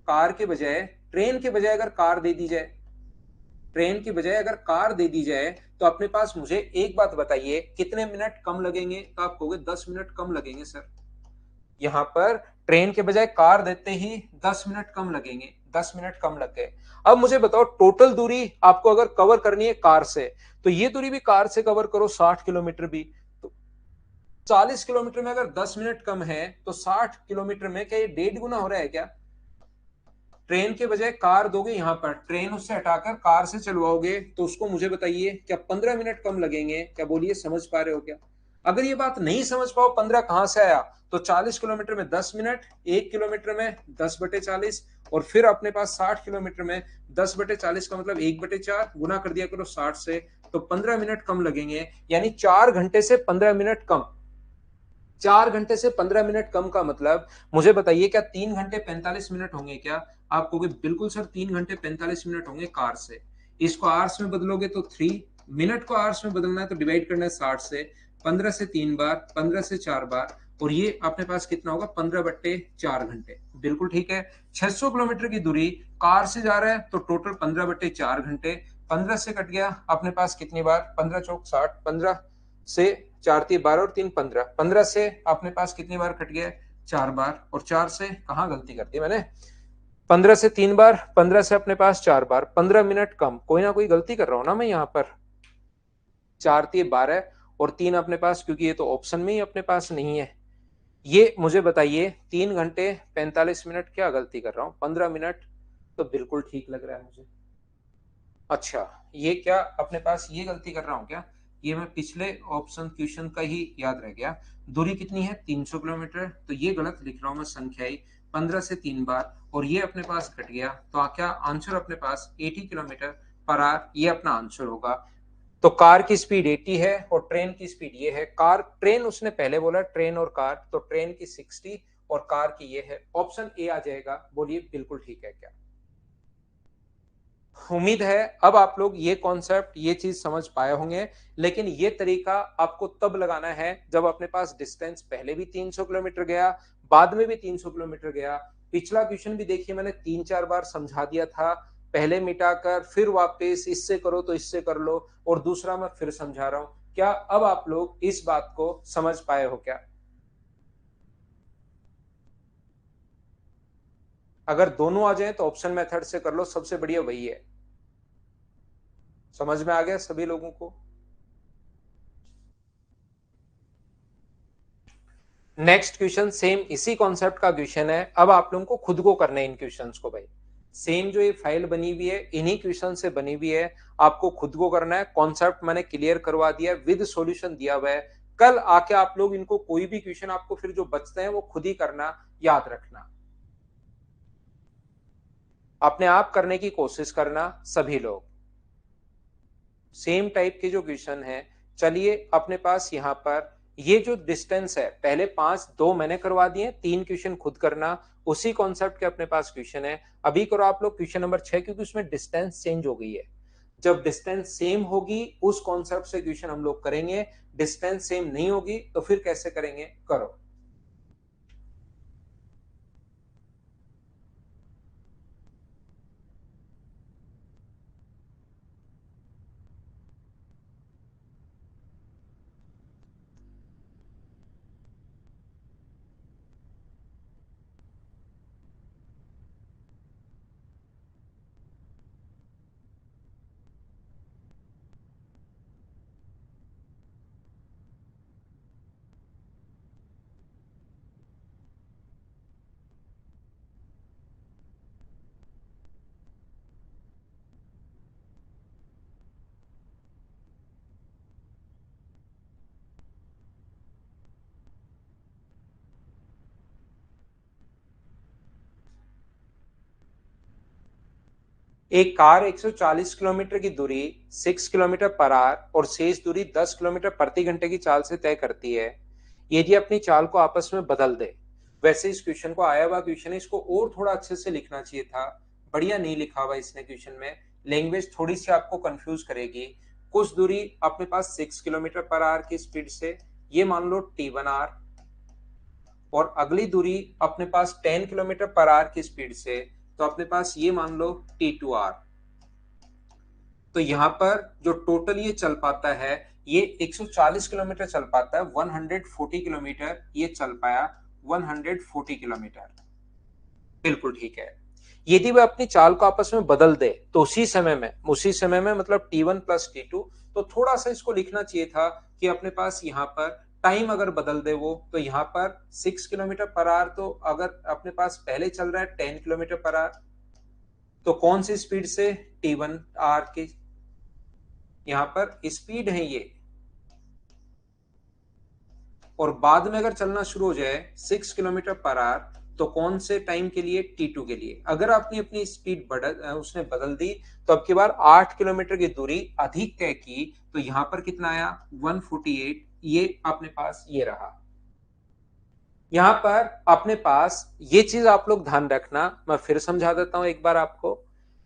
Speaker 1: कार के बजाय ट्रेन के बजाय अगर कार दे दी जाए, ट्रेन की बजाय अगर कार दे दी जाए, तो अपने पास मुझे एक बात बताइए कितने मिनट कम लगेंगे। तो आप कहोगे 10 मिनट कम लगेंगे सर, यहां पर ट्रेन के बजाय कार देते ही 10 मिनट कम लगेंगे, 10 मिनट कम लग गए। अब मुझे बताओ टोटल दूरी आपको अगर कवर करनी है कार से, तो ये दूरी भी कार से कवर करो 60 किलोमीटर भी, तो 40 किलोमीटर में अगर 10 मिनट कम है तो 60 किलोमीटर में क्या ये 1.5 गुना हो रहा है क्या? ट्रेन के बजाय कार दोगे यहां पर, ट्रेन उससे हटाकर कार से चलवाओगे तो उसको मुझे बताइए क्या 15 मिनट कम लगेंगे? क्या बोलिए, समझ पा रहे हो क्या? अगर ये बात नहीं समझ पाओ 15 कहां से आया, तो 40 किलोमीटर में 10 मिनट, 1 किलोमीटर में 10/40, और फिर अपने पास 60 किलोमीटर में 10/40 का मतलब 1/4 गुना कर दिया करो 60 से, तो 15 मिनट कम लगेंगे, यानी 4 घंटे से 15 मिनट कम। 4 घंटे से 15 मिनट कम का मतलब मुझे बताइए क्या 3 घंटे 45 मिनट होंगे क्या? आप कहोगे बिल्कुल सर 3 घंटे 45 मिनट होंगे कार से। इसको आवर्स में बदलोगे तो 3, मिनट को आवर्स में बदलना है तो डिवाइड करना है 60 से, 15 से 3 बार, 15 से 4 बार, और ये अपने पास कितना होगा 15/4 घंटे। बिल्कुल ठीक है। 600 किलोमीटर की दूरी कार से जा रहा है तो टोटल 15/4 घंटे। 15 से कट गया अपने पास कितनी बार, 15 चौक 60, 15 से 4 3 12 और 3 15, 15 से अपने पास कितनी बार कट गया, 4 बार, और 4 से कहां गलती कर दी मैंने, 15 से 3 बार, 15 से अपने पास 4 बार, 15 मिनट कम, कोई ना कोई गलती कर रहा हूं ना मैं यहाँ पर। 4 3 12 और 3 अपने पास, क्योंकि ये तो ऑप्शन में ही अपने पास नहीं है। ये मुझे बताइए 3 घंटे 45 मिनट क्या गलती कर रहा हूँ, 15 मिनट तो बिल्कुल ठीक लग रहा है मुझे। अच्छा, ये क्या अपने पास ये गलती कर रहा हूँ क्या? ये मैं पिछले ऑप्शन क्वेश्चन का ही याद रह गया। दूरी कितनी है 300 किलोमीटर, तो ये गलत लिख रहा हूँ मैं संख्या ही, 15 से 3 बार, और ये अपने पास कट गया, तो क्या आंसर अपने पास 80 किलोमीटर पर आवर, ये अपना आंसर होगा। तो कार की स्पीड 80 है और ट्रेन की स्पीड ये है। कार ट्रेन उसने पहले बोला, ट्रेन और कार, तो ट्रेन की 60 और कार की ये है। ऑप्शन ए आ जाएगा। बोलिए बिल्कुल ठीक है क्या? उम्मीद है अब आप लोग ये कॉन्सेप्ट, ये चीज समझ पाए होंगे। लेकिन ये तरीका आपको तब लगाना है जब अपने पास डिस्टेंस पहले भी 300 किलोमीटर गया, बाद में भी 300 किलोमीटर गया। पिछला क्वेश्चन भी देखिए मैंने 3 4 बार समझा दिया था, पहले मिटाकर फिर वापस इससे करो तो इससे कर लो, और दूसरा मैं फिर समझा रहा हूं। क्या अब आप लोग इस बात को समझ पाए हो क्या? अगर दोनों आ जाए तो ऑप्शन मेथड से कर लो, सबसे बढ़िया वही है। समझ में आ गया सभी लोगों को? नेक्स्ट क्वेश्चन सेम इसी कॉन्सेप्ट का क्वेश्चन है। अब आप लोगों को खुद को करना है इन क्वेश्चंस को भाई। सेम जो ये फाइल बनी हुई है इन्हीं क्वेश्चन से बनी हुई है, आपको खुद को करना है। कॉन्सेप्ट मैंने क्लियर करवा दिया है, विद सॉल्यूशन दिया हुआ है। कल आके आप लोग इनको कोई भी क्वेश्चन आपको फिर जो बचते हैं वो खुद ही करना, याद रखना, अपने आप करने की कोशिश करना सभी लोग। सेम टाइप के जो क्वेश्चन है, चलिए अपने पास यहाँ पर ये जो डिस्टेंस है, पहले 5 2 मैंने करवा दिए, 3 क्वेश्चन खुद करना। उसी कॉन्सेप्ट के अपने पास क्वेश्चन है, अभी करो आप लोग क्वेश्चन नंबर 6, क्योंकि उसमें डिस्टेंस चेंज हो गई है। जब डिस्टेंस सेम होगी उस कॉन्सेप्ट से क्वेश्चन हम लोग करेंगे, डिस्टेंस सेम नहीं होगी तो फिर कैसे करेंगे, करो। एक कार 140 किलोमीटर की दूरी 6 किलोमीटर पर आवर और शेष दूरी 10 किलोमीटर प्रति घंटे की चाल से तय करती है। यदि अपनी चाल को आपस में बदल दे, वैसे इस क्वेश्चन को आया हुआ क्वेश्चन है, इसको और थोड़ा अच्छे से लिखना चाहिए था, बढ़िया नहीं लिखा हुआ इसने क्वेश्चन में। लैंग्वेज थोड़ी सी आपको कंफ्यूज करेगी। कुछ दूरी अपने पास 6 किलोमीटर पर आवर की स्पीड से, ये मान लो T1R, और अगली दूरी अपने पास 10 किलोमीटर पर आवर की स्पीड से, तो अपने पास ये मान लो T2R। तो यहाँ पर जो टोटल ये चल पाता है, ये 140 किलोमीटर चल पाता है, 140 किलोमीटर ये चल पाया, 140 किलोमीटर। बिल्कुल ठीक है। यदि वह अपनी चाल को आपस में बदल दे तो उसी समय में मतलब T1 प्लस T2, तो थोड़ा सा इसको लिखना चाहिए था कि अपने पास यहाँ पर टाइम अगर बदल दे वो, तो यहाँ पर 6 किलोमीटर पर आवर, तो अगर अपने पास पहले चल रहा है 10 किलोमीटर पर आवर, तो कौन सी स्पीड से, T1 आर की यहाँ पर स्पीड है ये, और बाद में अगर चलना शुरू हो जाए 6 किलोमीटर पर आवर, तो कौन से टाइम के लिए, T2 के लिए। अगर आपने अपनी स्पीड उसने बदल दी, तो अब की बार 8 किलोमीटर की दूरी अधिक तय की, तो यहां पर कितना आया, 148, ये अपने पास ये रहा। यहां पर अपने पास ये चीज आप लोग ध्यान रखना, मैं फिर समझा देता हूं एक बार आपको।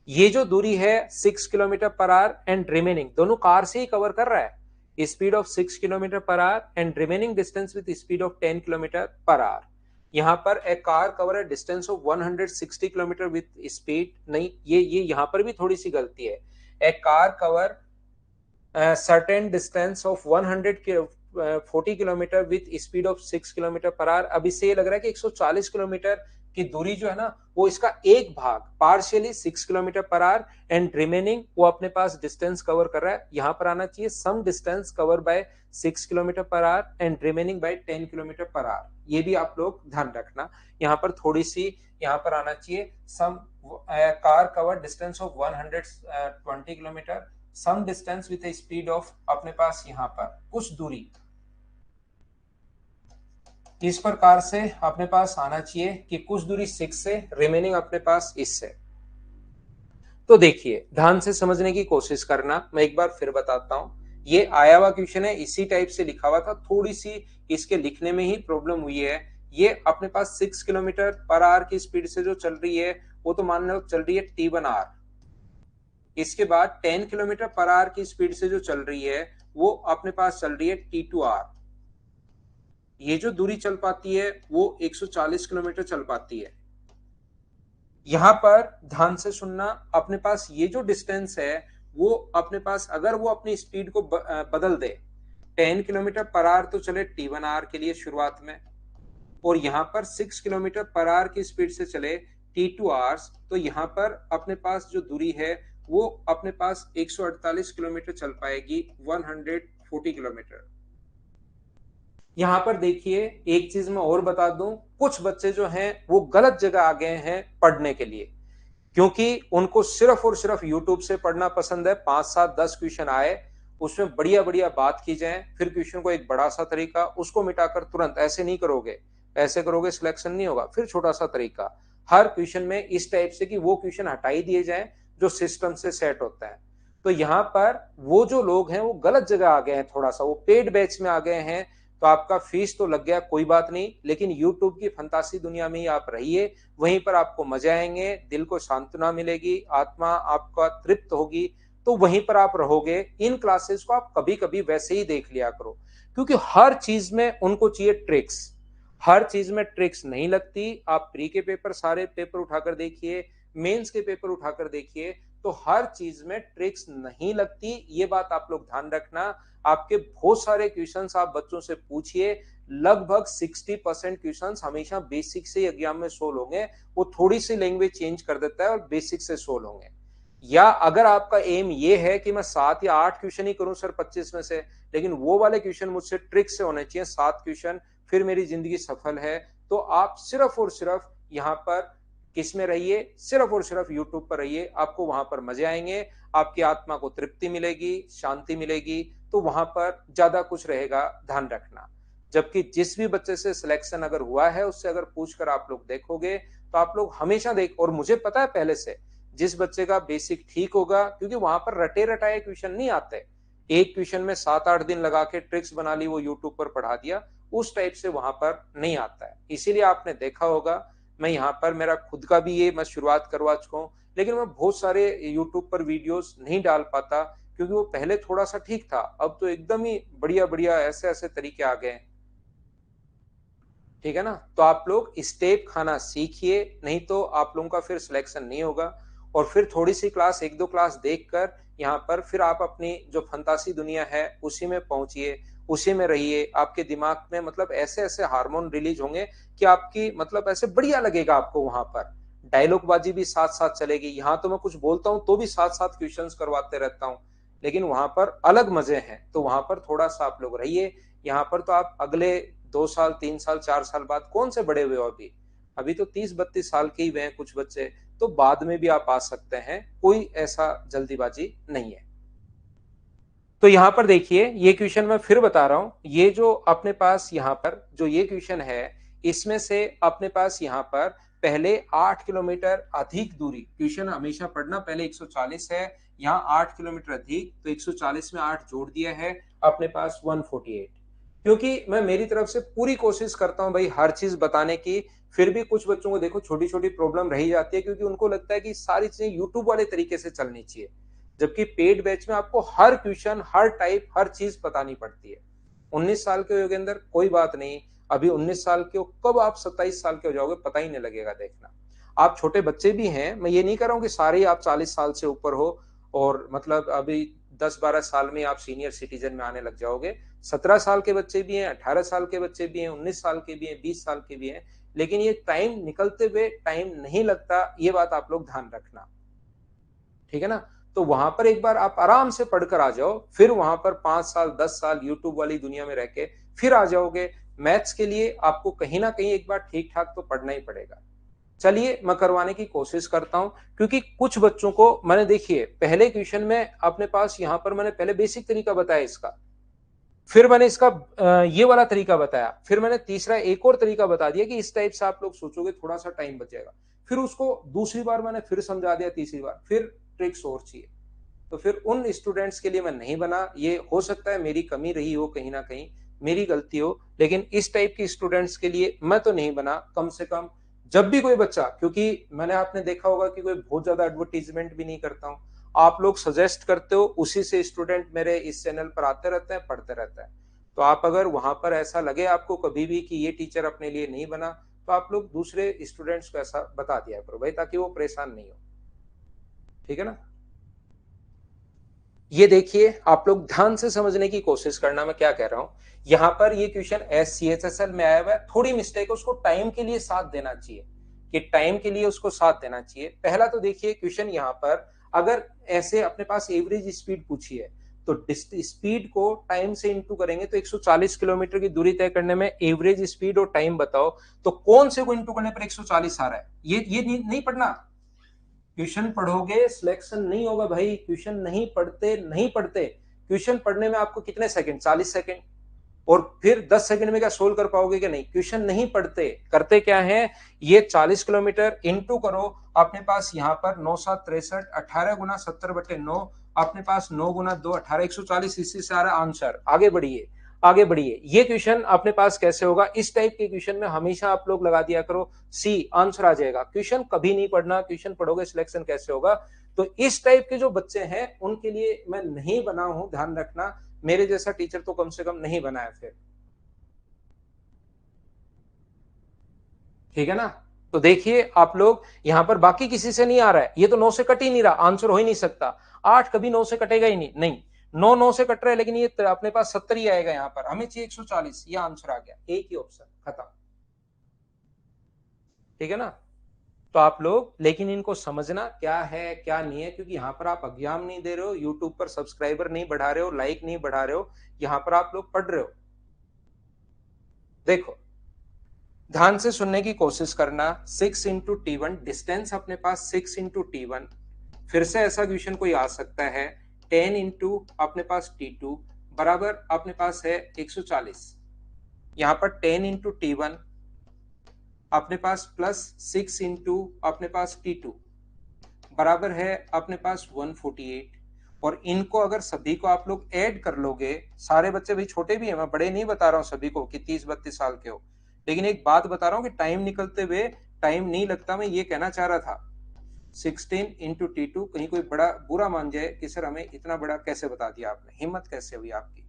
Speaker 1: ये जो दूरी है 6 kilometre per hour and remaining, दोनों कार से ही कवर कर रहा है, speed of 6 kilometre per hour and remaining distance with speed of 10 kilometre per hour. यहां पर ए कार कवर है distance of 160 kilometre with speed, नहीं, ये यहां पर भी थोड़ी सी गलती है। A car cover certain distance of 140 kilometre with speed of 6 kilometre per hour. अब इससे ये लग रहा है कि 140 किलोमीटर की दूरी जो है ना, वो इसका एक भाग partially 6 kilometre per hour and remaining वो अपने पास डिस्टेंस कवर कर रहा है। यहां पर आना चाहिए some distance cover by 6 kilometre per hour and remaining by 10 kilometre per hour. ये भी आप लोग ध्यान रखना, यहाँ पर थोड़ी सी यहाँ पर आना चाहिए some car cover distance of 120 kilometre, some distance with a speed of, अपने पास यहां पर कुछ दूरी इस प्रकार से अपने पास आना चाहिए कि कुछ दूरी 6 से, रिमेनिंग अपने पास इससे। तो देखिए ध्यान से समझने की कोशिश करना, मैं एक बार फिर बताता हूं। ये आया हुआ क्वेश्चन है, इसी टाइप से लिखा हुआ था, थोड़ी सी इसके लिखने में ही प्रॉब्लम हुई है। ये अपने पास 6 किलोमीटर पर आवर की स्पीड से जो चल रही है, वो तो मान लो चल रही है T1 आर। इसके बाद 10 किलोमीटर पर आवर की स्पीड से जो चल रही है, वो अपने पास चल रही है T2 आर। ये जो दूरी चल पाती है वो 140 किलोमीटर चल पाती है। यहां पर ध्यान से सुनना, अपने पास ये जो डिस्टेंस है, वो अपने पास अगर वो अपनी स्पीड को बदल दे, 10 किलोमीटर पर आवर तो चले T1 आर के लिए शुरुआत में, और यहां पर 6 किलोमीटर पर आवर की स्पीड से चले T2 आवर्स, तो यहां पर अपने पास जो दूरी है वो अपने पास 148 किलोमीटर चल पाएगी, 140 किलोमीटर। यहां पर देखिए एक चीज मैं और बता दूं, कुछ बच्चे जो हैं वो गलत जगह आ गए हैं पढ़ने के लिए, क्योंकि उनको सिर्फ और सिर्फ यूट्यूब से पढ़ना पसंद है। 5 7 10 क्वेश्चन आए, उसमें बढ़िया बढ़िया बात की जाए, फिर क्वेश्चन को एक बड़ा सा तरीका, उसको मिटाकर तुरंत, ऐसे नहीं करोगे, ऐसे करोगे सिलेक्शन नहीं होगा। फिर छोटा सा तरीका हर क्वेश्चन में इस टाइप से कि वो क्वेश्चन हटाई दिए जाए जो सिस्टम से सेट होता है। तो यहाँ पर वो जो लोग हैं वो गलत जगह आ गए हैं, थोड़ा सा वो पेड बैच में आ गए हैं। तो आपका फीस तो लग गया, कोई बात नहीं, लेकिन यूट्यूब की फंतासी दुनिया में ही आप रहिए, वहीं पर आपको मजे आएंगे, दिल को सांत्वना मिलेगी, आत्मा आपका तृप्त होगी, तो वहीं पर आप रहोगे। इन क्लासेस को आप कभी कभी वैसे ही देख लिया करो, क्योंकि हर चीज में उनको चाहिए ट्रिक्स, हर चीज में ट्रिक्स नहीं लगती। आप प्री के पेपर, सारे पेपर उठाकर देखिए, मेंस के पेपर उठाकर देखिए, तो हर चीज में ट्रिक्स नहीं लगती, ये बात आप लोग ध्यान रखना। आपके बहुत सारे क्वेश्चंस आप बच्चों से पूछिए, लगभग 60% क्वेश्चंस हमेशा बेसिक से एग्जाम में सोल्व होंगे। वो थोड़ी सी लैंग्वेज चेंज कर देता है और बेसिक से सोल्व होंगे। या अगर आपका एम ये है कि मैं 7 या 8 क्वेश्चन ही करूं सर 25 में से, लेकिन वो वाले क्वेश्चन मुझसे ट्रिक से होने चाहिए 7 क्वेश्चन, फिर मेरी जिंदगी सफल है, तो आप सिर्फ और सिर्फ यहाँ पर किस में रहिए, सिर्फ और सिर्फ यूट्यूब पर रहिए, आपको वहां पर मजे आएंगे, आपकी आत्मा को तृप्ति मिलेगी, शांति मिलेगी, तो वहां पर ज्यादा कुछ रहेगा, ध्यान रखना। जबकि जिस भी बच्चे से सिलेक्शन अगर हुआ है, उससे अगर पूछकर आप लोग देखोगे, तो आप लोग हमेशा देख, और मुझे पता है पहले से, जिस बच्चे का बेसिक ठीक होगा, क्योंकि वहां पर रटे रटाए क्वेश्चन नहीं आते, एक क्वेश्चन में 7 8 दिन लगा के ट्रिक्स बना ली, वो यूट्यूब पर पढ़ा दिया, उस टाइप से वहां पर नहीं आता है। इसीलिए आपने देखा होगा, मैं यहाँ पर मेरा खुद का भी ये मैं शुरुआत करवा चुका हूँ, लेकिन मैं बहुत सारे यूट्यूब पर वीडियोस नहीं डाल पाता, क्योंकि वो पहले थोड़ा सा ठीक था, अब तो एकदम ही बढ़िया बढ़िया ऐसे ऐसे तरीके आ गए। ठीक है ना, तो आप लोग स्टेप खाना सीखिए, नहीं तो आप लोगों का फिर सिलेक्शन नहीं होगा। और फिर थोड़ी सी क्लास, 1 2 क्लास देखकर यहाँ पर फिर आप अपनी जो फंतासी दुनिया है उसी में पहुंचिए, उसी में रहिए। आपके दिमाग में मतलब ऐसे ऐसे हार्मोन रिलीज होंगे कि आपकी मतलब ऐसे बढ़िया लगेगा आपको। वहां पर डायलॉग बाजी भी साथ साथ चलेगी। यहाँ तो मैं कुछ बोलता हूँ तो भी साथ साथ क्वेश्चंस करवाते रहता हूँ, लेकिन वहां पर अलग मजे हैं। तो वहां पर थोड़ा सा आप लोग रहिए, यहाँ पर तो आप अगले 2 साल 3 साल 4 साल बाद कौन से बड़े हुए हो, अभी अभी तो 30-32 साल के ही हुए हैं कुछ बच्चे, तो बाद में भी आप आ सकते हैं, कोई ऐसा जल्दीबाजी नहीं है। तो यहां पर देखिए ये क्वेश्चन मैं फिर बता रहा हूं, ये जो अपने पास यहां पर जो ये क्वेश्चन है, इसमें से अपने पास यहां पर पहले 8 किलोमीटर अधिक दूरी, क्वेश्चन हमेशा पढ़ना पहले 140 है, यहाँ 8 किलोमीटर अधिक, तो 140 में 8 जोड़ दिया है, अपने पास 148। क्योंकि मैं मेरी तरफ से पूरी कोशिश करता हूं भाई हर चीज बताने की, फिर भी कुछ बच्चों को देखो छोटी छोटी प्रॉब्लम रही जाती है, क्योंकि उनको लगता है कि सारी चीजें यूट्यूब वाले तरीके से चलनी चाहिए, जबकि पेड बैच में आपको हर क्वेश्चन हर टाइप हर चीज बतानी पड़ती है। 19 साल के योगेंद्र कोई बात नहीं, अभी 19 साल के हो, कब आप 27 साल के हो जाओगे पता ही नहीं लगेगा, देखना। आप छोटे बच्चे भी हैं, मैं ये नहीं कर रहा हूँ कि सारे ही आप 40 साल से ऊपर हो और मतलब अभी 10-12 साल में आप सीनियर सिटीजन में आने लग जाओगे। 17 साल के बच्चे भी हैं, 18 साल के बच्चे भी हैं, 19 साल के भी हैं, 20 साल के भी हैं, लेकिन ये टाइम निकलते हुए टाइम नहीं लगता, ये बात आप लोग ध्यान रखना, ठीक है ना। तो वहां पर एक बार आप आराम से पढ़कर आ जाओ, फिर वहां पर 5 साल 10 साल यूट्यूब वाली दुनिया में रह के फिर आ जाओगे। मैथ्स के लिए आपको कहीं ना कहीं एक बार ठीक ठाक तो पढ़ना ही पड़ेगा। चलिए मैं करवाने की कोशिश करता हूं, क्योंकि कुछ बच्चों को मैंने देखिए पहले क्वेश्चन में अपने पास यहां पर मैंने पहले बेसिक तरीका बताया इसका, फिर मैंने इसका ये वाला तरीका बताया, फिर मैंने तीसरा एक और तरीका बता दिया कि इस टाइप से आप लोग सोचोगे थोड़ा सा टाइम बचेगा, फिर उसको दूसरी बार मैंने फिर समझा दिया, तीसरी बार फिर ट्रिक्स और चाहिए, तो फिर उन स्टूडेंट्स के लिए मैं नहीं बना। ये हो सकता है मेरी कमी रही हो, कहीं ना कहीं मेरी गलती हो, लेकिन इस टाइप की स्टूडेंट्स के लिए मैं तो नहीं बना। कम से कम जब भी कोई बच्चा, क्योंकि मैंने आपने देखा होगा कि कोई बहुत ज्यादा एडवर्टीजमेंट भी नहीं करता हूं, आप लोग सजेस्ट करते हो, उसी से स्टूडेंट मेरे इस चैनल पर आते रहते हैं, पढ़ते रहते हैं। तो आप अगर वहां पर ऐसा लगे आपको कभी भी कि ये टीचर अपने लिए नहीं बना, तो आप लोग दूसरे स्टूडेंट्स को ऐसा बता दिया करो भाई, ताकि वो परेशान नहीं हो, ठीक है ना। ये देखिए आप लोग ध्यान से समझने की कोशिश करना मैं क्या कह रहा हूं। यहां पर ये क्वेश्चन SCHSL में आया हुआ है, थोड़ी मिस्टेक है, उसको टाइम के लिए साथ देना चाहिए, कि टाइम के लिए उसको साथ देना चाहिए। पहला तो देखिए क्वेश्चन यहां पर अगर ऐसे अपने पास एवरेज स्पीड पूछी है, तो स्पीड को टाइम से इंटू करेंगे, तो 140 किलोमीटर की दूरी तय करने में एवरेज स्पीड और टाइम बताओ, तो कौन से को इंटू करने पर 140 आ रहा है, ये नहीं पढ़ना। ट्यूशन पढ़ोगे सिलेक्शन नहीं होगा भाई, ट्यूशन नहीं पढ़ते नहीं पढ़ते। ट्यूशन पढ़ने में आपको कितने सेकंड, 40 सेकंड, और फिर 10 सेकंड में क्या सोल्व कर पाओगे कि नहीं। ट्यूशन नहीं पढ़ते, करते क्या है, ये 40 किलोमीटर इंटू करो, अपने पास यहाँ पर 9×7 = 63, 18×70/9, अपने पास 9×2 18, 140, इसी से आ रहा आंसर। आगे बढ़िए आगे बढ़िए। ये क्वेश्चन अपने पास कैसे होगा, इस टाइप के क्वेश्चन में हमेशा आप लोग लगा दिया करो सी, आंसर आ जाएगा। क्वेश्चन कभी नहीं पढ़ना, क्वेश्चन पढ़ोगे सिलेक्शन कैसे होगा। तो इस टाइप के जो बच्चे हैं उनके लिए मैं नहीं बना हूं, ध्यान रखना। मेरे जैसा टीचर तो कम से कम नहीं बनाया फिर, ठीक है ना। तो देखिए आप लोग यहां पर बाकी किसी से नहीं आ रहा है, ये तो 9 से कट ही नहीं रहा, आंसर हो ही नहीं सकता। 8 कभी 9 से कटेगा ही नहीं, नहीं 9 से कट रहा है, लेकिन ये अपने पास 70 ही आएगा, यहाँ पर हमें चाहिए 140, ये आंसर आ गया, एक ही ऑप्शन, खत्म, ठीक है ना। तो आप लोग लेकिन इनको समझना क्या है क्या नहीं है, क्योंकि यहाँ पर आप एग्जाम नहीं दे रहे हो, यूट्यूब पर सब्सक्राइबर नहीं बढ़ा रहे हो, लाइक नहीं बढ़ा रहे हो, यहाँ पर आप लोग पढ़ रहे हो। देखो ध्यान से सुनने की कोशिश करना। 6×T1 डिस्टेंस अपने पास 6×T1, फिर से ऐसा क्वेश्चन कोई आ सकता है, 10 इंटू अपने पास T2 बराबर अपने पास है 140। यहाँ पर 10×T1 अपने पास प्लस 6 इंटू अपने पास T2 बराबर है अपने पास 148। और इनको अगर सभी को आप लोग ऐड कर लोगे, सारे बच्चे भी छोटे भी हैं, मैं बड़े नहीं बता रहा हूँ सभी को कि 30-32 साल के हो, लेकिन एक बात बता रहा हूँ कि टाइम निकलते हुए टाइम नहीं लगता, मैं ये कहना चाह रहा था। 16×T2, कहीं कोई बड़ा बुरा मान जाए कि सर हमें इतना बड़ा कैसे बता दिया आपने, हिम्मत कैसे हुई आपकी।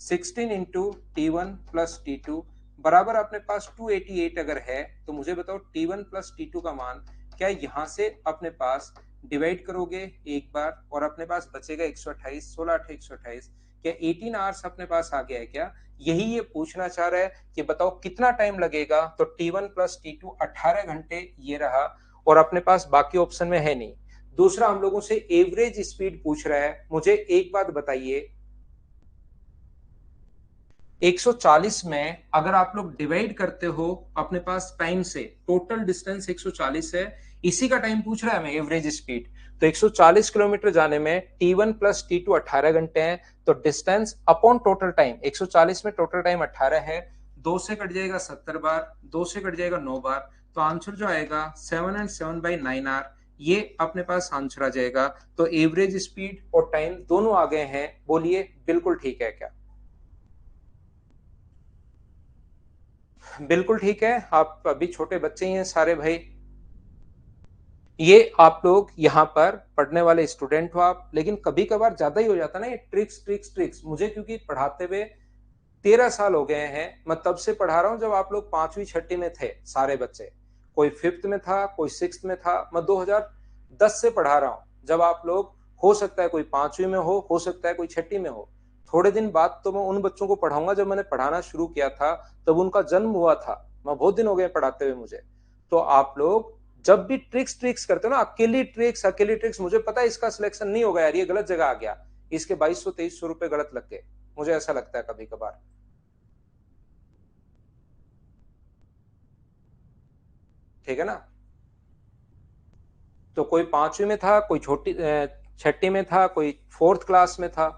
Speaker 1: 16×T1 प्लस T2 बराबर अपने पास 288 अगर है, तो मुझे बताओ T1 प्लस T2 का मान क्या यहाँ से अपने पास डिवाइड करोगे एक बार और अपने पास बचेगा 128, 16×8 = 128, क्या 18 आवर्स अपने पास आ गया है क्या, यही ये पूछना चाह रहा है कि बताओ कितना टाइम लगेगा। तो T1 प्लस T2 18 घंटे ये रहा, और अपने पास बाकी ऑप्शन में है नहीं। दूसरा हम लोगों से एवरेज स्पीड पूछ रहा है, मुझे एक बात बताइए, 140 में अगर आप लोग डिवाइड करते हो अपने पास टाइम से, टोटल डिस्टेंस 140 है, इसी का टाइम पूछ रहा है हमें, एवरेज स्पीड। तो 140 किलोमीटर जाने में T1 प्लस T2 18 घंटे हैं, तो डिस्टेंस अपॉन टोटल टाइम, 140 में टोटल टाइम 18 है, 2 से कट जाएगा 70 बार, 2 से कट जाएगा 9 बार, तो आंसर जो आएगा 7 and 7 by 9 आर, ये अपने पास आंसर आ जाएगा। तो एवरेज स्पीड और टाइम दोनों आ गए हैं, बोलिए बिल्कुल ठीक है क्या? बिल्कुल ठीक है, आप अभी छोटे बच्चे ही हैं सारे भाई। ये आप लोग यहाँ पर पढ़ने वाले स्टूडेंट हो आप, लेकिन कभी कभार ज्यादा ही हो जाता ना ये ट्रिक्स ट्रिक्स ट्रिक्स। मुझे क्योंकि पढ़ाते हुए 13 साल हो गए हैं, मैं तब से पढ़ा रहा हूँ जब आप लोग 5वीं 6वीं में थे सारे बच्चे। कोई 5th में था, कोई 6th में था, मैं 2010 से पढ़ा रहा हूँ, जब आप लोग, हो सकता है कोई 5वीं में हो सकता है कोई 6वीं में हो। थोड़े दिन बाद तो मैं उन बच्चों को पढ़ाऊंगा जब मैंने पढ़ाना शुरू किया था, तब उनका जन्म हुआ था। मैं बहुत दिन हो गए पढ़ाते हुए मुझे। तो आप लोग जब भी ट्रिक्स ट्रिक्स करते हो ना, अकेली ट्रिक्स, मुझे पता है इसका सिलेक्शन नहीं होगा यार, ये गलत जगह आ गया, इसके 2200-2300 रुपए गलत लग गए, मुझे ऐसा लगता है कभी कभार। ठीक है ना? तो कोई 5वीं में था, कोई छोटी 6वीं में था, कोई 4th क्लास में था।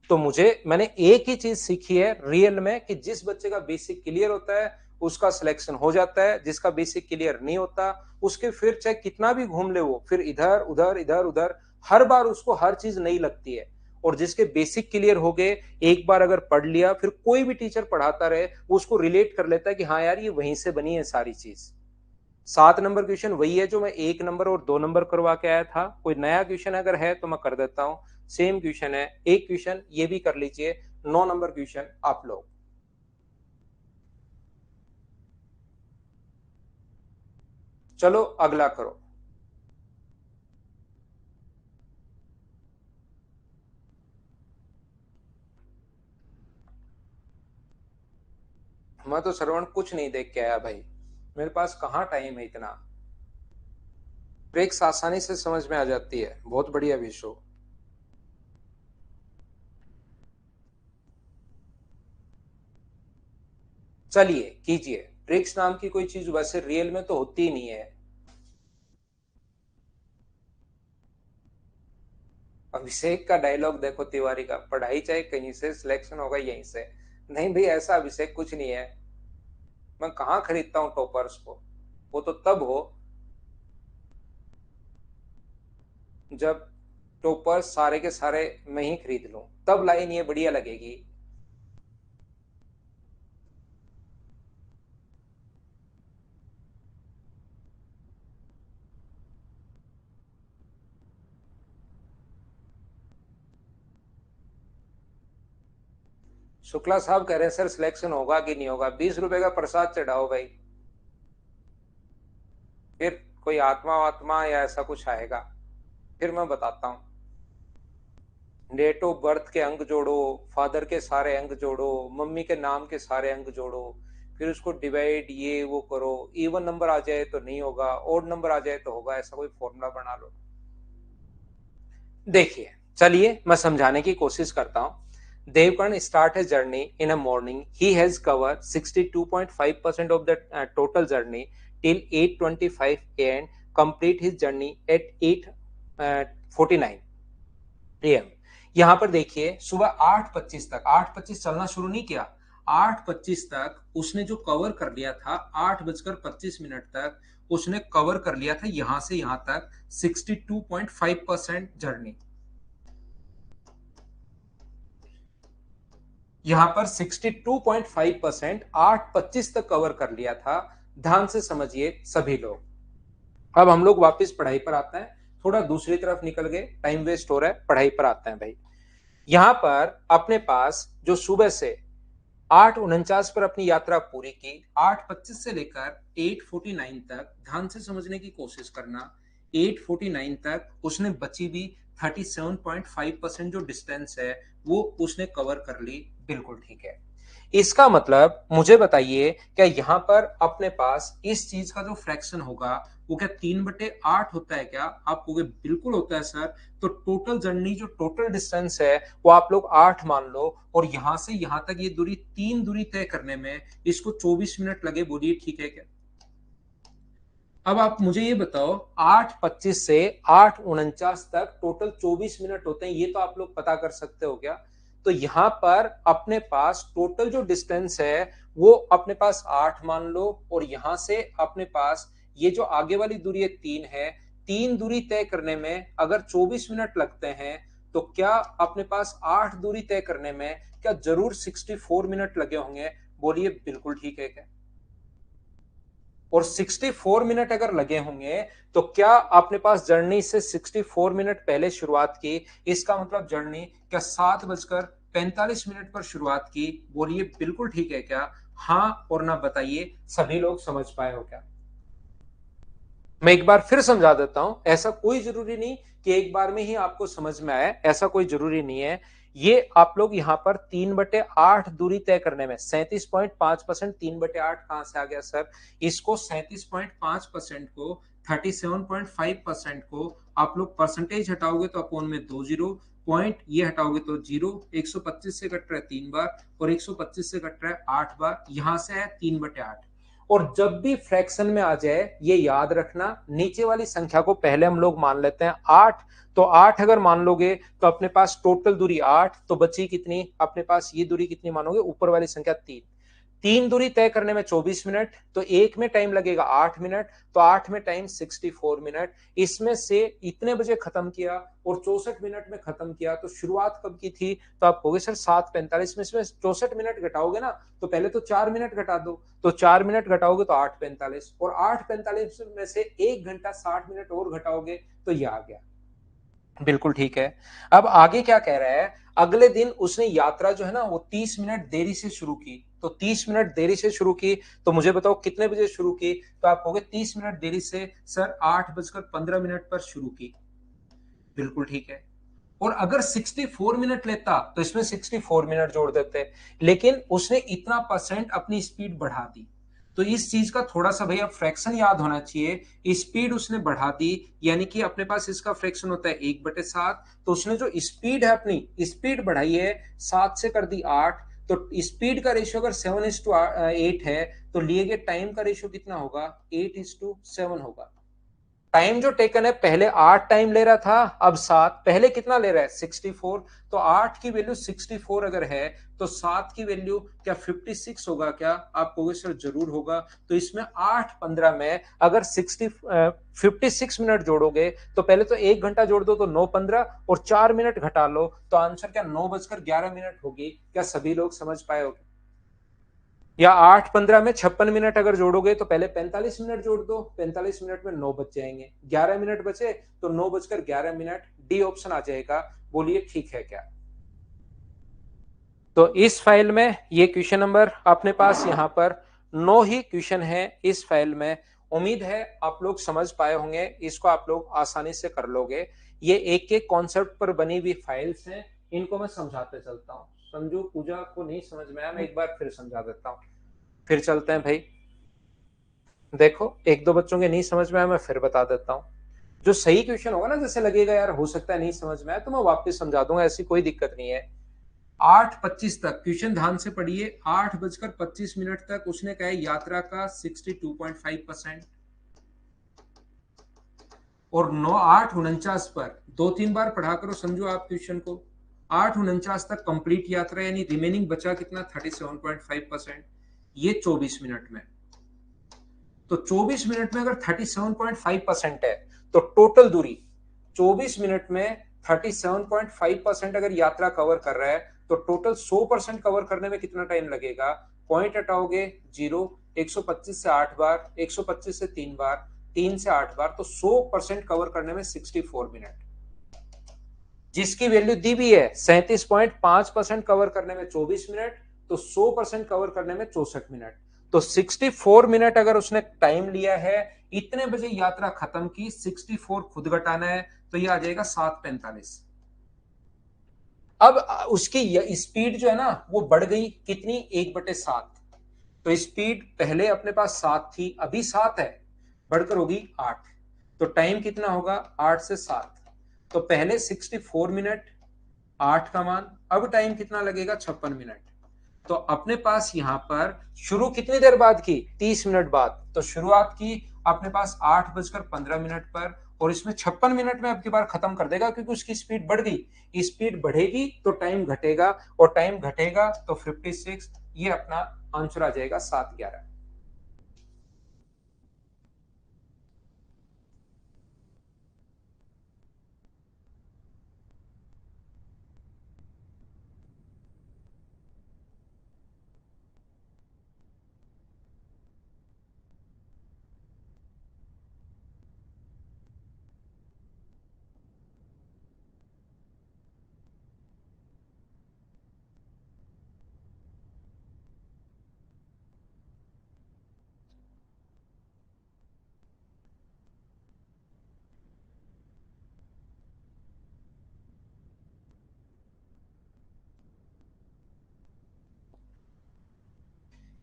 Speaker 1: तो मैंने एक ही चीज सीखी है रियल में, कि जिस बच्चे का बेसिक क्लियर होता है उसका सिलेक्शन हो जाता है, जिसका बेसिक क्लियर नहीं होता उसके फिर चाहे कितना भी घूम ले वो, फिर इधर उधर इधर उधर, हर बार उसको हर चीज नई लगती है। और जिसके बेसिक क्लियर हो गए, एक बार अगर पढ़ लिया, फिर कोई भी टीचर पढ़ाता रहे वो उसको रिलेट कर लेता है कि हाँ यार ये वहीं से बनी है सारी चीज। 7 नंबर क्वेश्चन वही है जो मैं 1 नंबर और 2 नंबर करवा के आया था। कोई नया क्वेश्चन अगर है तो मैं कर देता हूं। सेम क्वेश्चन है, एक क्वेश्चन ये भी कर लीजिए, 9 नंबर क्वेश्चन आप लोग। चलो अगला करो। मैं तो श्रवण कुछ नहीं देख के आया भाई, मेरे पास कहाँ टाइम है इतना। ब्रेक्स आसानी से समझ में आ जाती है, बहुत बढ़िया विशो। चलिए कीजिए। ट्रिक्स नाम की कोई चीज वैसे रियल में तो होती ही नहीं है। अभिषेक का डायलॉग देखो तिवारी का, पढ़ाई चाहे कहीं से, सिलेक्शन होगा यहीं से। नहीं भाई, ऐसा अभिषेक कुछ नहीं है। मैं कहाँ खरीदता हूँ टॉपर्स को, वो तो तब हो जब टॉपर्स सारे के सारे मैं ही खरीद लूं, तब लाइन ये बढ़िया लगेगी। शुक्ला साहब कह रहे हैं सर सिलेक्शन होगा कि नहीं होगा, 20 रुपए का प्रसाद चढ़ाओ भाई, फिर कोई आत्मा वात्मा या ऐसा कुछ आएगा, फिर मैं बताता हूँ। डेट ऑफ बर्थ के अंक जोड़ो, फादर के सारे अंक जोड़ो, मम्मी के नाम के सारे अंक जोड़ो, फिर उसको डिवाइड ये वो करो, इवन नंबर आ जाए तो नहीं होगा, ओड नंबर आ जाए तो होगा, ऐसा कोई फॉर्मूला बना लो। देखिए, चलिए मैं समझाने की कोशिश करता हूं। Devkaran start his journey in a morning, he has cover 62.5% of the total journey till 8:25 and complete his journey at 8:49 AM. यहां पर देखिए, सुबह 8:25 तक, 8:25 चलना शुरू नहीं किया, 8:25 तक उसने जो कवर कर लिया था, 8:25 तक उसने कवर कर लिया था यहां से यहां तक 62.5% जर्नी। यहां पर 62.5% 8:25 तक कवर कर लिया था। ध्यान से समझिए सभी लोग। अब हम लोग वापस पढ़ाई पर आते हैं, थोड़ा दूसरी तरफ निकल गए, टाइम वेस्ट हो रहा है, पढ़ाई पर आते हैं भाई। यहां पर अपने पास जो सुबह से 8:49 पर अपनी यात्रा पूरी की, 8:25 से लेकर 8:49 तक, ध्यान से समझने की कोशिश करना, 8:49 तक उसने बची भी 37.5% जो डिस्टेंस है वो उसने कवर कर ली, बिल्कुल ठीक है। इसका मतलब मुझे बताइए, क्या यहां पर अपने पास इस चीज का जो फ्रैक्शन होगा वो क्या 3/8 होता है? क्या आप कहोगे बिल्कुल होता है सर। तो टोटल जर्नी, जो टोटल डिस्टेंस है वो आप लोग 8 मान लो, और यहां से यहां तक ये दूरी 3 दूरी तय करने में इसको 24 मिनट लगे, बोलिए ठीक है क्या? अब आप मुझे ये बताओ, 8:25 से 8:49 तक टोटल 24 मिनट होते हैं, ये तो आप लोग पता कर सकते हो क्या? तो यहां पर अपने पास टोटल जो डिस्टेंस है वो अपने पास 8 मान लो, और यहां से अपने पास ये जो आगे वाली दूरी है 3 है। 3 दूरी तय करने में अगर 24 मिनट लगते हैं, तो क्या अपने पास 8 दूरी तय करने में क्या जरूर 64 मिनट लगे होंगे? बोलिए बिल्कुल ठीक है क्या? और 64 मिनट अगर लगे होंगे, तो क्या आपने पास जर्नी से 64 मिनट पहले शुरुआत की? इसका मतलब जर्नी क्या 7:45 पर शुरुआत की? बोलिए बिल्कुल ठीक है क्या? हाँ और ना बताइए, सभी लोग समझ पाए हो क्या? मैं एक बार फिर समझा देता हूं, ऐसा कोई जरूरी नहीं कि एक बार में ही आपको समझ में आए, ऐसा कोई जरूरी नहीं है। ये आप लोग यहां पर 3/8 दूरी तय करने में 37.5%, 3/8 कहां से आ गया सर? इसको 37.5% को 37.5% को आप लोग परसेंटेज हटाओगे तो अपोन में 2 जीरो, पॉइंट ये हटाओगे तो जीरो। 125 से कट रहा है 3 बार, और 125 से कट रहा है 8 बार, यहां से है 3/8। और जब भी फ्रैक्शन में आ जाए ये याद रखना, नीचे वाली संख्या को पहले हम लोग मान लेते हैं 8। तो 8 अगर मान लोगे तो अपने पास टोटल दूरी 8, तो बची कितनी अपने पास? ये दूरी कितनी मानोगे? ऊपर वाली संख्या 3। 3 दूरी तय करने में 24 मिनट, तो एक में टाइम लगेगा 8 मिनट, तो 8 में टाइम 64 मिनट। इसमें से इतने बजे खत्म किया और 64 मिनट में खत्म किया, तो शुरुआत कब की थी? तो आप कहोगे सर 7:45 में। इसमें 64 मिनट घटाओगे ना, तो पहले तो 4 मिनट घटा दो, तो 4 मिनट घटाओगे तो 8:45, और 8:45 में से 1 घंटा 60 मिनट और घटाओगे तो ये आ गया। बिल्कुल ठीक है। अब आगे क्या कह रहा है? अगले दिन उसने यात्रा जो है ना वो 30 मिनट देरी से शुरू की। तो 30 मिनट देरी से शुरू की, तो मुझे बताओ कितने बजे शुरू की? तो आप कहोगे 30 मिनट देरी से सर 8:15 पर शुरू की। बिल्कुल ठीक है। और अगर 64 मिनट लेता तो इसमें 64 मिनट जोड़ देते, लेकिन उसने इतना परसेंट अपनी स्पीड बढ़ा दी। तो इस चीज का थोड़ा सा भैया फ्रैक्शन याद होना चाहिए। स्पीड उसने बढ़ा दी, यानी कि अपने पास इसका फ्रैक्शन होता है 1/7। तो उसने जो स्पीड है अपनी स्पीड बढ़ाई है, 7 से कर दी 8। तो स्पीड का रेशियो अगर 7:8 है, तो लिए गए टाइम का रेशियो कितना होगा? 8:7 होगा। टाइम जो टेकन है, पहले 8 टाइम ले रहा था, अब 7। पहले कितना ले रहा है? 64। तो 8 की वैल्यू 64 अगर है, तो 7 की वैल्यू क्या 56 होगा क्या? आप कहोगे सर जरूर होगा। तो इसमें 8:15 में अगर 56 मिनट जोड़ोगे, तो पहले तो 1 घंटा जोड़ दो तो 9:15, और 4 मिनट घटा लो तो आंसर क्या 9:11 होगी। क्या सभी लोग समझ पाए हो? या 8:15 में 56 मिनट अगर जोड़ोगे तो पहले 45 मिनट जोड़ दो, 45 मिनट में 9 बच जाएंगे, 11 मिनट बचे तो 9:11। डी ऑप्शन आ जाएगा। बोलिए ठीक है क्या? तो इस फाइल में ये क्वेश्चन नंबर अपने पास यहाँ पर 9 ही क्वेश्चन है इस फाइल में। उम्मीद है आप लोग समझ पाए होंगे, इसको आप लोग आसानी से कर लोगे। ये एक एक कॉन्सेप्ट पर बनी हुई फाइल्स हैं, इनको मैं समझाते चलता हूँ। संजू पूजा को नहीं समझ में आया, मैं एक बार फिर समझा देता हूँ। फिर चलते हैं भाई। देखो एक दो बच्चों के नहीं समझ में आया, मैं फिर बता देता हूँ। जो सही क्वेश्चन होगा ना, जैसे लगेगा यार हो सकता है नहीं समझ में आया, तो मैं वापस समझा दूंगा, ऐसी कोई दिक्कत नहीं है। 8:25 तक क्वेश्चन ध्यान से पढ़िए। 8:25 तक उसने कहा यात्रा का 62.5%, और 8:49 पर 2-3 बार पढ़ा करो समझो आप क्वेश्चन को। 8:49 तक कंप्लीट यात्रा, यानी रिमेनिंग बचा कितना? 37.5%। ये 24 मिनट में। तो 24 मिनट में अगर 37.5% है, तो टोटल दूरी 24 मिनट में 37.5% अगर यात्रा कवर कर रहा है, तो टोटल 100% कवर करने में कितना टाइम लगेगा? Point हटाओगे zero. 125 से 8 बार, 125 से 3 बार, 3 से 8 बार, तो 100% कवर करने में 64 मिनट। जिसकी वैल्यू दी भी है 37.5% कवर करने में 24 मिनट, तो 100% कवर करने में 64 मिनट। तो 64 मिनट अगर उसने टाइम लिया है, इतने बजे यात्रा खत्म की, 64 खुद घटाना है, तो ये आ जाएगा 7:45। अब उसकी स्पीड जो है ना वो बढ़ गई कितनी, 1/7। तो स्पीड पहले अपने पास 7 थी, अभी 7 है, बढ़कर होगी 8। तो टाइम कितना होगा, 8 से 7। तो पहले 64 मिनट 8 का मान, अब टाइम कितना लगेगा, 56 मिनट। तो अपने पास यहां पर शुरू कितनी देर बाद की, 30 मिनट बाद। तो शुरुआत की अपने पास 8:15 पर, और इसमें 56 मिनट में अब की बार खत्म कर देगा, क्योंकि उसकी स्पीड बढ़ गई। स्पीड बढ़ेगी तो टाइम घटेगा, और टाइम घटेगा तो 56, ये अपना आंसर आ जाएगा 7:11।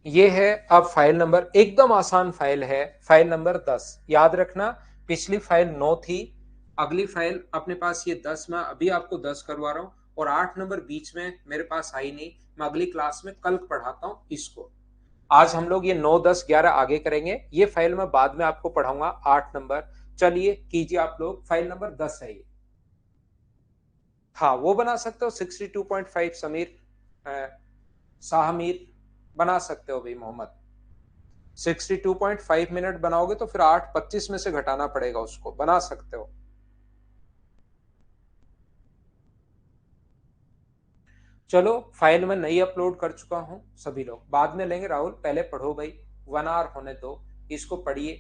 Speaker 1: ये है अब फाइल नंबर, एकदम आसान फाइल है, फाइल नंबर 10। याद रखना, पिछली फाइल 9 थी, अगली फाइल अपने पास ये 10, मैं अभी आपको 10 करवा रहा हूं, और 8 नंबर बीच में मेरे पास आई नहीं, मैं अगली क्लास में कल पढ़ाता हूं इसको। आज हम लोग ये 9, 10, 11 आगे करेंगे, ये फाइल मैं बाद में आपको पढ़ाऊंगा 8 नंबर। चलिए कीजिए आप लोग, फाइल नंबर 10 है ये। हाँ वो बना सकते हो, 62.5 समीर, शाहमीर, बना सकते हो भाई मोहम्मद। 62.5 मिनट बनाओगे तो फिर 8:25 में से घटाना पड़ेगा, उसको बना सकते हो। चलो फाइल में नई अपलोड कर चुका हूं, सभी लोग बाद में लेंगे, राहुल पहले पढ़ो भाई, 1 आवर होने दो, इसको पढ़िए।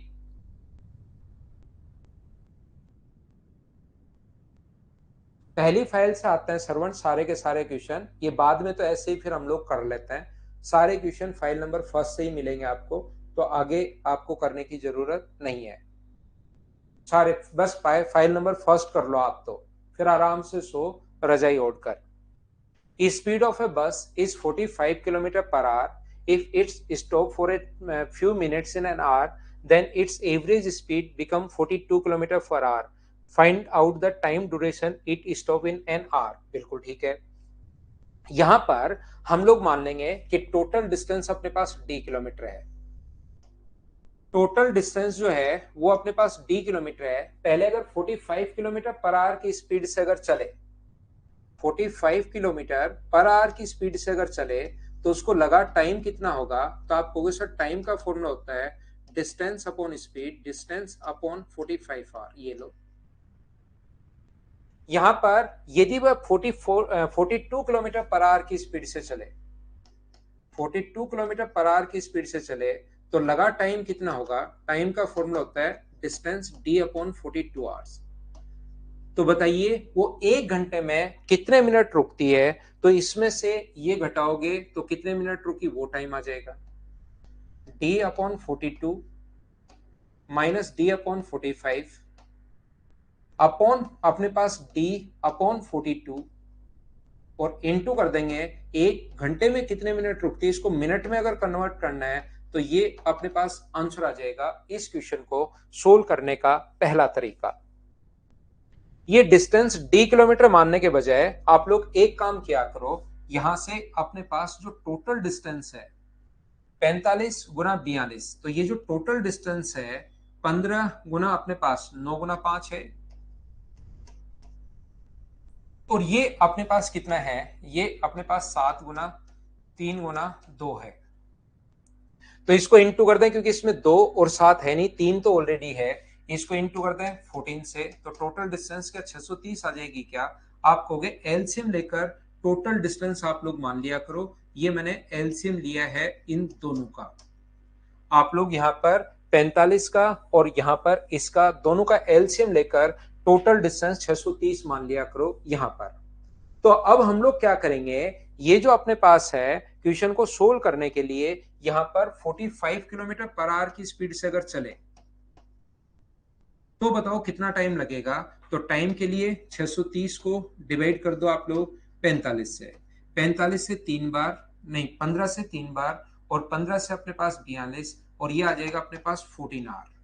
Speaker 1: पहली फाइल से आते हैं सरवण सारे के सारे क्वेश्चन, ये बाद में तो ऐसे ही फिर हम लोग कर लेते हैं। सारे क्वेश्चन फाइल नंबर फर्स्ट से ही मिलेंगे आपको, तो आगे आपको करने की जरूरत नहीं है। सारे बस फाइल नंबर फर्स्ट कर लो आप, तो फिर आराम से सो रजाई ओढ़कर। Speed of a bus is 45 kilometer per hour. If it's stopped for a few minutes in an hour, then its average speed become 42 kilometer per hour. Find out the time duration it stop in an hour. बिल्कुल ठीक है। यहां पर हम लोग मान लेंगे कि टोटल डिस्टेंस अपने पास d किलोमीटर है। टोटल डिस्टेंस जो है वो अपने पास d किलोमीटर है। पहले अगर 45 किलोमीटर पर आवर की स्पीड से अगर चले, 45 किलोमीटर पर आवर की स्पीड से अगर चले, तो उसको लगा टाइम कितना होगा, तो आप कहोगे सर टाइम का फॉर्मूला होता है distance upon speed, distance upon 45 hour. ये लो, यहां पर यदि वह 42 किलोमीटर पर आवर की स्पीड से चले, 42 किलोमीटर पर आवर की स्पीड से चले, तो लगा टाइम कितना होगा, टाइम का फॉर्मूला होता है डिस्टेंस डी अपॉन 42 आवर्स। तो बताइए वो 1 घंटे में कितने मिनट रुकती है, तो इसमें से ये घटाओगे तो कितने मिनट रुकी वो टाइम आ जाएगा, D upon 42 minus D upon 45 upon अपने पास डी अपॉन 42, और इनटू कर देंगे 1 घंटे में कितने मिनट रुकती है, इसको मिनट में अगर कन्वर्ट करना है तो ये अपने पास आंसर आ जाएगा इस क्वेश्चन को सोल्व करने का पहला तरीका। ये डिस्टेंस डी किलोमीटर मानने के बजाय आप लोग एक काम किया करो, यहां से अपने पास जो टोटल डिस्टेंस है 45 गुना 42, तो ये जो टोटल डिस्टेंस है 15 गुना अपने पास 9 गुना 5 है, और ये अपने पास कितना है, ये अपने पास 7 गुना 3 गुना 2 है। तो इसको इंटू कर दें, क्योंकि इसमें 2 और 7 है नहीं, 3 तो ऑलरेडी है। इसको इंटू कर दें 14 से, तो टोटल डिस्टेंस क्या 630 आ जाएगी क्या। आप कहोगे एलसीएम लेकर टोटल डिस्टेंस आप लोग मान लिया करो, ये मैंने एलसीएम लिया है इन दोनों का। आप लोग यहाँ पर 45 का और यहाँ पर इसका दोनों का एलसीएम लेकर टोटल डिस्टेंस 630 मान लिया करो यहाँ पर। तो अब हम लोग क्या करेंगे, ये जो अपने पास है क्वेश्चन को सोल्व करने के लिए, यहां पर 45 किलोमीटर पर आवर की स्पीड से अगर चले तो बताओ कितना टाइम लगेगा। तो टाइम के लिए 630 को डिवाइड कर दो आप लोग 45 से, 45 से 3 बार, नहीं 15 से 3 बार, और 15 से अपने पास 42, और ये आ जाएगा अपने पास 14 आवर।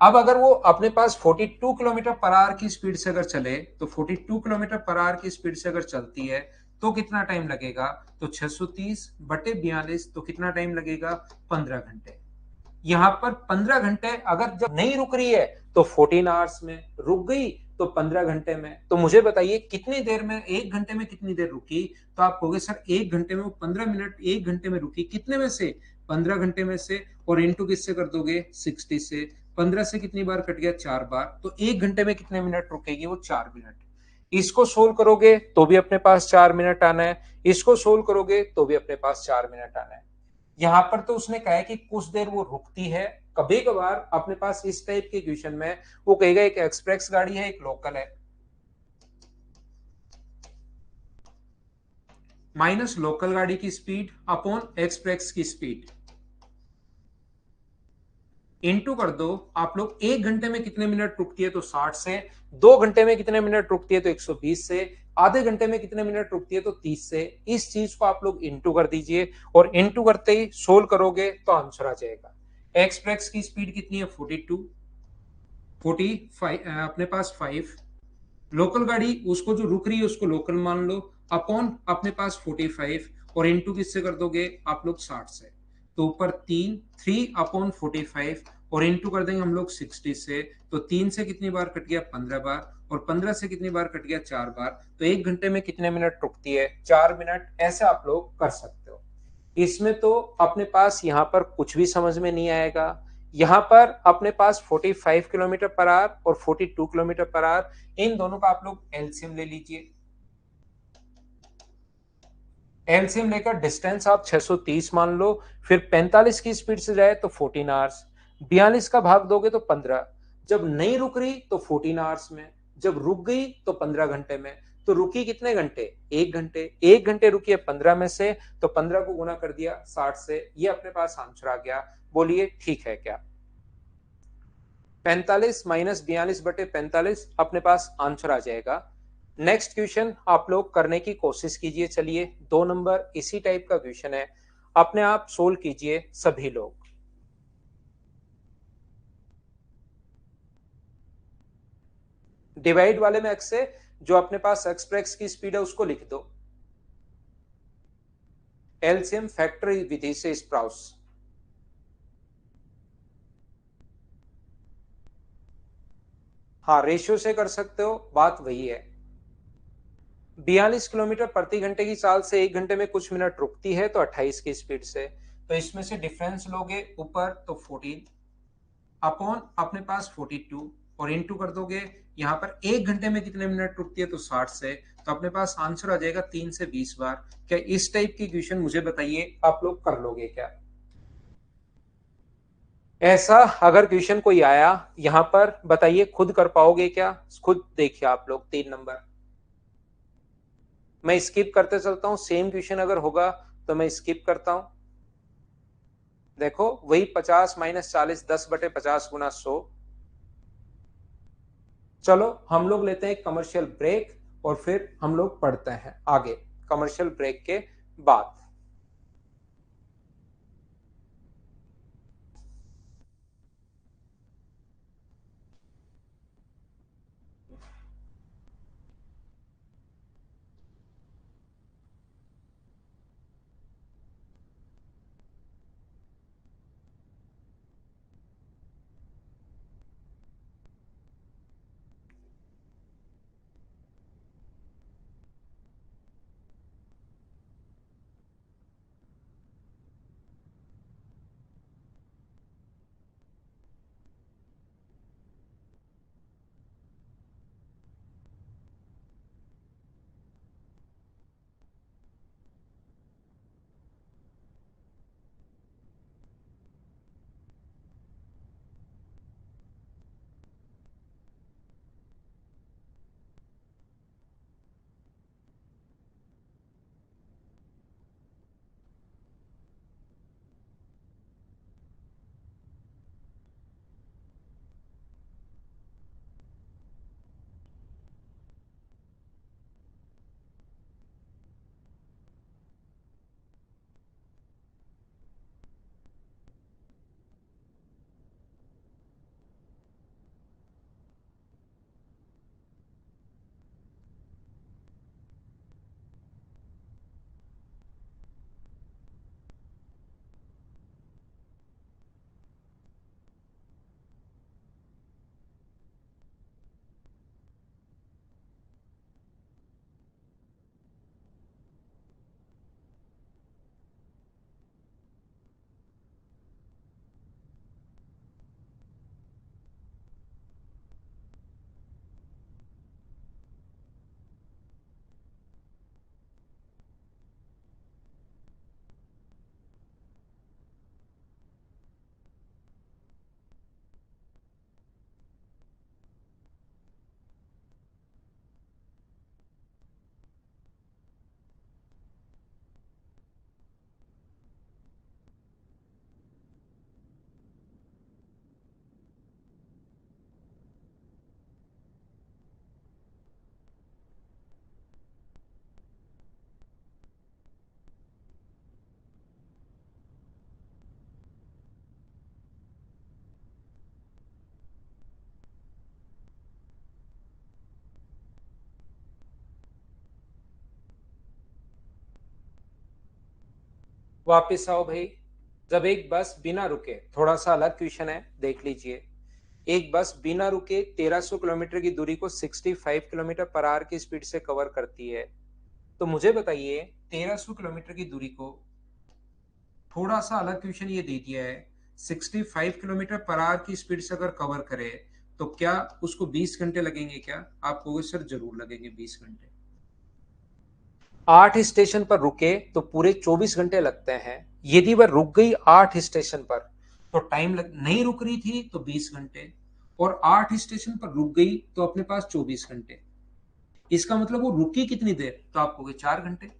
Speaker 1: अब अगर वो अपने पास 42 किलोमीटर पर आवर की स्पीड से अगर चले, तो 42 किलोमीटर पर आवर की स्पीड से अगर चलती है तो कितना टाइम लगेगा? तो 630 बटे 42, तो कितना टाइम लगेगा? 15 घंटे। यहाँ पर 15 घंटे, अगर जब नहीं रुक रही है तो 14 आवर्स में, रुक गई तो 15 घंटे में। तो मुझे बताइए कितनी देर में, 1 घंटे में कितनी देर रुकी? तो आप कहोगे सर 1 घंटे में वो 15 मिनट 1 घंटे में रुकी, कितने में से? 15 घंटे में से, और इंटू किससे कर दोगे? 60 से। 15 से कितनी बार कट गया? 4 बार। तो 1 घंटे में कितने मिनट रुकेगी? वो 4 मिनट। इसको सोल्व करोगे तो भी अपने पास 4 मिनट आना है, इसको सोल्व करोगे तो भी अपने पास 4 मिनट आना है। यहां पर तो उसने कहा है कि कुछ देर वो रुकती है। कभी कभार अपने पास इस टाइप के क्वेश्चन में वो कहेगा एक एक्सप्रेस गाड़ी है, एक लोकल है, माइनस लोकल गाड़ी की स्पीड अपॉन एक्सप्रेस की स्पीड, इनटू कर दो। आप लोग 1 घंटे में कितने मिनट रुकती है? तो 60 से। 2 घंटे में कितने मिनट रुकती है? तो 120 से। आधे घंटे में कितने मिनट रुकती है? तो 30 से। इस चीज को आप लोग इनटू कर दीजिए, और इनटू करते ही सोल्व करोगे तो आंसर आ जाएगा। एक्सप्रेस की स्पीड कितनी है? 42, 45 अपने पास 5, लोकल गाड़ी उसको जो रुक रही है उसको लोकल मान लो, अपॉन अपने पास 45, और इंटू किससे कर दोगे आप लोग? 60 से। तो ऊपर 3 अपॉन 45, और इंटू कर देंगे हम लोग 60 से। तो 3 से कितनी बार कट गया? 15 बार, और 15 से कितनी बार कट गया? 4 बार। तो 1 घंटे में कितने मिनट रुकती है? 4 मिनट। ऐसे आप लोग कर सकते हो। इसमें तो अपने पास यहाँ पर कुछ भी समझ में नहीं आएगा। यहाँ पर अपने पास 45 किलोमीटर पर आवर और 42 किलोमीटर पर आवर, इन दोनों का आप लोग एलसीएम ले लीजिए। एलसीएम लेकर डिस्टेंस आप 630 मान लो, फिर 45 की स्पीड से जाए तो 14 आवर्स, 42 का भाग दोगे तो 15, जब नहीं रुक रही तो 14 आवर्स में, जब रुक गई तो 15 घंटे में। तो रुकी कितने घंटे? 1 घंटे। 1 घंटे रुकी है 15 में से, तो 15 को गुना कर दिया 60 से, ये अपने पास आंसर आ गया। बोलिए ठीक है क्या? 45 माइनस 42 बटे 45 अपने पास आंसर आ जाएगा। नेक्स्ट क्वेश्चन आप लोग करने की कोशिश कीजिए। चलिए 2 नंबर इसी टाइप का क्वेश्चन है, अपने आप सोल्व कीजिए सभी लोग। डिवाइड वाले में एक्स से जो अपने पास एक्सप्रेस की स्पीड है उसको लिख दो, एलसीएम फैक्टर विधि से स्प्राउस। हाँ रेशियो से कर सकते हो, बात वही है। 42 किलोमीटर प्रति घंटे की चाल से 1 घंटे में कुछ मिनट रुकती है, तो 28 की स्पीड से। तो इसमें से डिफरेंस लोगे ऊपर तो 14 अपॉन अपने पास 42, और इंटू कर दोगे यहाँ पर 1 घंटे में कितने मिनट रुकती है? तो 60 से। तो अपने पास आंसर आ जाएगा 3 से 20 बार। क्या इस टाइप की क्वेश्चन मुझे बताइए आप लोग कर लोगे क्या? ऐसा अगर क्वेश्चन कोई आया यहां पर, बताइए खुद कर पाओगे क्या? खुद देखिए आप लोग 3 नंबर। मैं स्किप करते चलता हूं, सेम क्वेश्चन अगर होगा तो मैं स्किप करता हूं। देखो वही 50 माइनस 40, 10/50 गुना 100। चलो हम लोग लेते हैं कमर्शियल ब्रेक, और फिर हम लोग पढ़ते हैं आगे कमर्शियल ब्रेक के बाद। वापस आओ भाई। जब एक बस बिना रुके, थोड़ा सा अलग क्वेश्चन है, देख लीजिए। एक बस बिना रुके 1300 किलोमीटर की दूरी को 65 किलोमीटर पर आवर की स्पीड से कवर करती है। तो मुझे बताइए 1300 किलोमीटर की दूरी को, थोड़ा सा अलग क्वेश्चन ये दे दिया है, 65 किलोमीटर पर आवर की स्पीड से अगर कवर करे तो क्या उसको 20 घंटे लगेंगे क्या? आप कहोगे सर जरूर लगेंगे 20 घंटे। 8 स्टेशन पर रुके तो पूरे 24 घंटे लगते हैं। यदि वह रुक गई 8 स्टेशन पर तो नहीं रुक रही थी तो 20 घंटे, और 8 स्टेशन पर रुक गई तो अपने पास 24 घंटे। इसका मतलब वो रुकी कितनी देर? तो आप कहोगे 4 घंटे।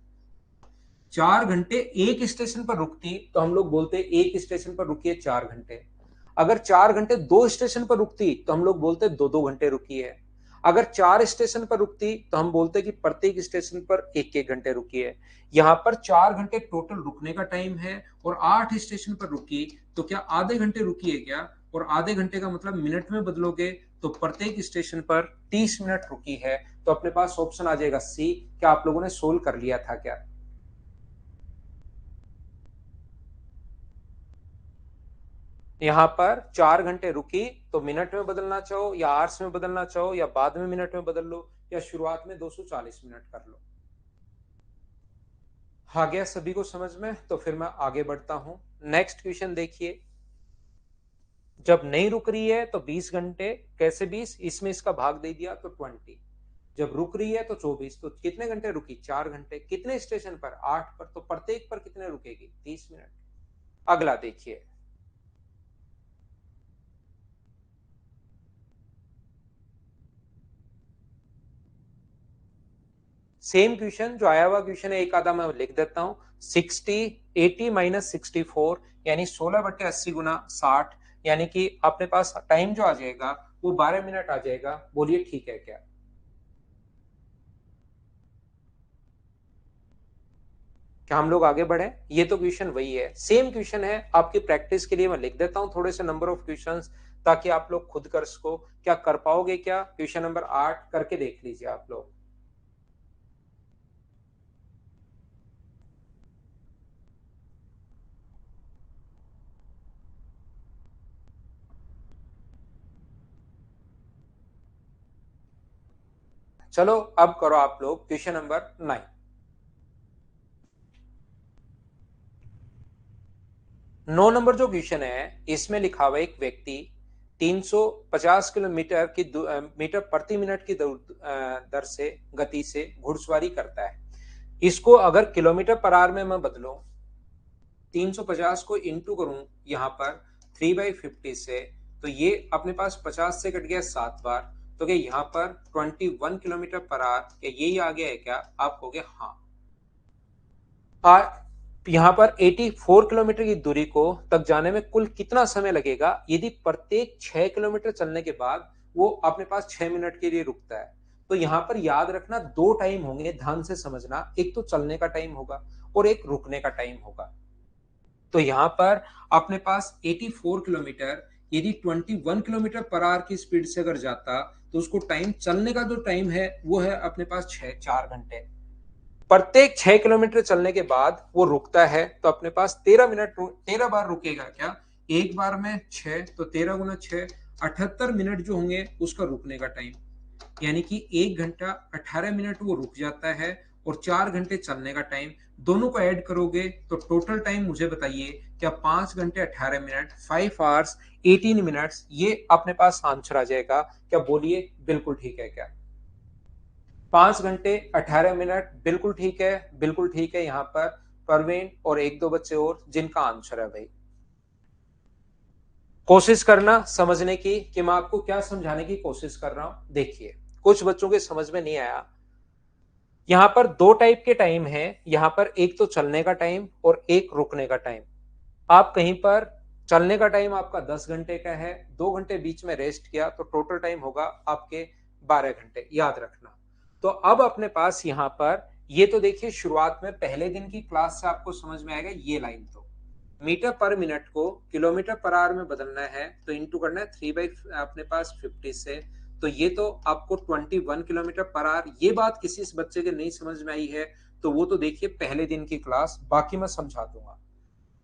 Speaker 1: 4 घंटे एक स्टेशन पर रुकती तो हम लोग बोलते एक स्टेशन पर रुकी है 4 घंटे। अगर 4 घंटे दो स्टेशन पर रुकती तो हम लोग बोलते दो दो घंटे रुकी है। अगर 4 स्टेशन पर रुकती तो हम बोलते कि प्रत्येक स्टेशन पर एक एक घंटे रुकी है। यहां पर 4 घंटे टोटल रुकने का टाइम है और 8 स्टेशन पर रुकी, तो क्या आधे घंटे रुकी है क्या? और आधे घंटे का मतलब मिनट में बदलोगे तो प्रत्येक स्टेशन पर 30 मिनट रुकी है। तो अपने पास ऑप्शन आ जाएगा सी। क्या आप लोगों ने सोल्व कर लिया था क्या? यहां पर 4 घंटे रुकी, तो मिनट में बदलना चाहो या आवर्स में बदलना चाहो या बाद में मिनट में बदल लो या शुरुआत में 240 मिनट कर लो। आ गया सभी को समझ में? तो फिर मैं आगे बढ़ता हूं। नेक्स्ट क्वेश्चन देखिए। जब नहीं रुक रही है तो 20 घंटे, कैसे 20? इसमें इसका भाग दे दिया तो 20। जब रुक रही है तो 24, तो कितने घंटे रुकी? 4 घंटे। कितने स्टेशन पर? 8 पर। तो प्रत्येक पर कितने रुकेगी? 30 मिनट। अगला देखिए। सेम क्वेश्चन जो आया हुआ क्वेश्चन है, एक आधा मैं लिख देता हूं। 80 - 64 यानी 16/80 × 60, यानी कि अपने पास टाइम जो आ जाएगा वो 12 मिनट आ जाएगा। बोलिए ठीक है क्या? क्या हम लोग आगे बढ़े? ये तो क्वेश्चन वही है, सेम क्वेश्चन है। आपकी प्रैक्टिस के लिए मैं लिख देता हूं थोड़े से नंबर ऑफ क्वेश्चंस, ताकि आप लोग खुद कर सको। क्या कर पाओगे क्या? क्वेश्चन नंबर 8 करके देख लीजिए आप लोग। चलो अब करो आप लोग क्वेश्चन नंबर 9। 9 नंबर जो क्वेश्चन है, इसमें लिखा हुआ एक व्यक्ति 350 किलोमीटर की मीटर प्रति मिनट की दर से गति से घुड़सवारी करता है। इसको अगर किलोमीटर पर आवर में मैं बदलूं, 350 को इंटू करूं यहाँ पर 3/50 से, तो ये अपने पास 50 से कट गया 7 बार। तो क्या यहाँ पर 21 किलोमीटर पर आवर, क्या यही आ गया है क्या? आप कहोगे हाँ। यहाँ पर 84 किलोमीटर की दूरी को तक जाने में कुल कितना समय लगेगा यदि प्रत्येक 6 किलोमीटर चलने के बाद वो अपने पास 6 मिनट के लिए रुकता है? तो यहाँ पर याद रखना दो टाइम होंगे, ध्यान से समझना। एक तो चलने का टाइम होगा और एक रुकने का टाइम होगा। तो यहाँ पर अपने पास 84 किलोमीटर यदि 21 किलोमीटर पर आवर की स्पीड से अगर जाता, तो उसको टाइम, चलने का जो टाइम है वो है अपने पास 4 घंटे। प्रत्येक 6 किलोमीटर चलने के बाद वो रुकता है, तो अपने पास 13 मिनट, 13 बार रुकेगा क्या? एक बार में 6, तो 13 × 6 78 मिनट जो होंगे उसका रुकने का टाइम। यानी कि 1 घंटा 18 मिनट वो रुक जाता है और 4 घंटे चलने का टाइम। दोनों को ऐड करोगे तो टोटल टाइम मुझे बताइए, क्या 5 घंटे 18 मिनट, 5 hours 18 minutes, ये अपने पास आंसर आ जाएगा? क्या बोलिए बिल्कुल ठीक है क्या? 5 घंटे 18 मिनट बिल्कुल ठीक है, बिल्कुल ठीक है। यहाँ पर परवीन और एक दो बच्चे और जिनका आंसर है भाई। कोशिश करना समझने की कि मैं आपको क्या समझाने की कोशिश कर रहा हूं। देखिए, कुछ बच्चों के समझ में नहीं आया। यहां पर दो टाइप के टाइम है। यहां पर एक तो चलने का टाइम और एक रुकने का टाइम। आप कहीं पर चलने का टाइम आपका 10 घंटे का है, 2 घंटे बीच में रेस्ट किया तो टोटल टाइम होगा आपके 12 घंटे, याद रखना। तो अब अपने पास यहाँ पर ये तो देखिए, शुरुआत में पहले दिन की क्लास से आपको समझ में आएगा। ये लाइन तो मीटर पर मिनट को किलोमीटर पर आवर में बदलना है तो इंटू करना है 3 अपने पास 50 से। तो ये तो आपको 21 किलोमीटर पर आवर, ये बात किसी बच्चे के नहीं समझ में आई है तो वो तो देखिए पहले दिन की क्लास, बाकी मैं समझा दूंगा।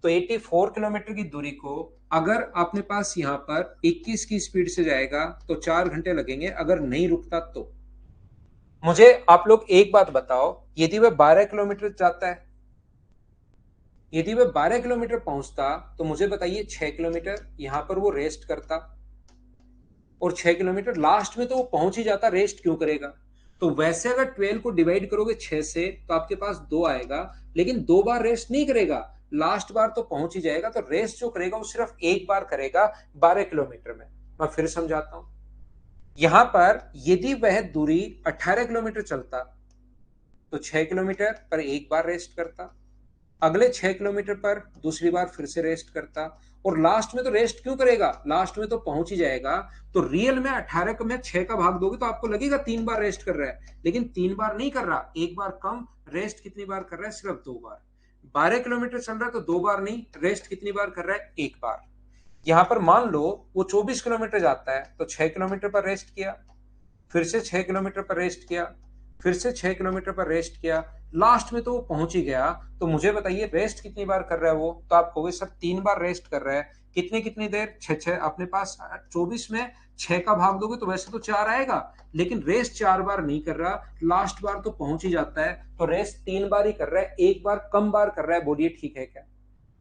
Speaker 1: तो 84 किलोमीटर की दूरी को अगर अपने पास यहाँ पर 21 की स्पीड से जाएगा तो 4 घंटे लगेंगे, अगर नहीं रुकता तो। मुझे आप लोग एक बात बताओ, यदि वह 12 किलोमीटर जाता है, यदि वह 12 किलोमीटर पहुंचता तो मुझे बताइए 6 किलोमीटर यहां पर वो रेस्ट करता, और 6 किलोमीटर लास्ट में तो वो पहुंच ही जाता, रेस्ट क्यों करेगा। तो वैसे अगर 12 को डिवाइड करोगे 6 से तो आपके पास 2 आएगा, लेकिन 2 बार रेस्ट नहीं करेगा, लास्ट बार तो पहुंच ही जाएगा, तो रेस्ट जो करेगा वो सिर्फ एक बार करेगा 12 किलोमीटर में। मैं फिर समझाता हूं, यहां पर यदि वह दूरी 18 किलोमीटर चलता तो 6 किलोमीटर पर एक बार रेस्ट करता, अगले 6 किलोमीटर पर दूसरी बार फिर से रेस्ट करता, और लास्ट में तो रेस्ट क्यों करेगा, लास्ट में तो पहुंच ही जाएगा। तो रियल में 18 को में 6 का भाग दोगे तो आपको लगेगा 3 बार रेस्ट कर रहा है, लेकिन 3 बार नहीं कर रहा, एक बार कम। रेस्ट कितनी बार कर रहा है, सिर्फ 2 बार। 12 किलोमीटर चल रहा है तो 2 बार नहीं, रेस्ट कितनी बार कर रहा है, एक बार। यहां पर मान लो वो 24 किलोमीटर जाता है तो 6 किलोमीटर पर रेस्ट किया, फिर से 6 किलोमीटर पर रेस्ट किया, फिर से 6 किलोमीटर पर रेस्ट किया, लास्ट में तो वो पहुंच ही गया। तो मुझे बताइए रेस्ट कितनी बार कर रहा है वो, तो आप कहोगे सर 3 बार रेस्ट कर रहा है, कितनी कितनी देर, 6 6, अपने पास 24 में 6 का भाग दोगे तो वैसे तो 4 आएगा, लेकिन रेस्ट 4 बार नहीं कर रहा, लास्ट बार तो पहुंच ही जाता है, तो रेस्ट 3 बार ही कर रहा है, एक बार कम बार कर रहा है। बोलिए ठीक है क्या।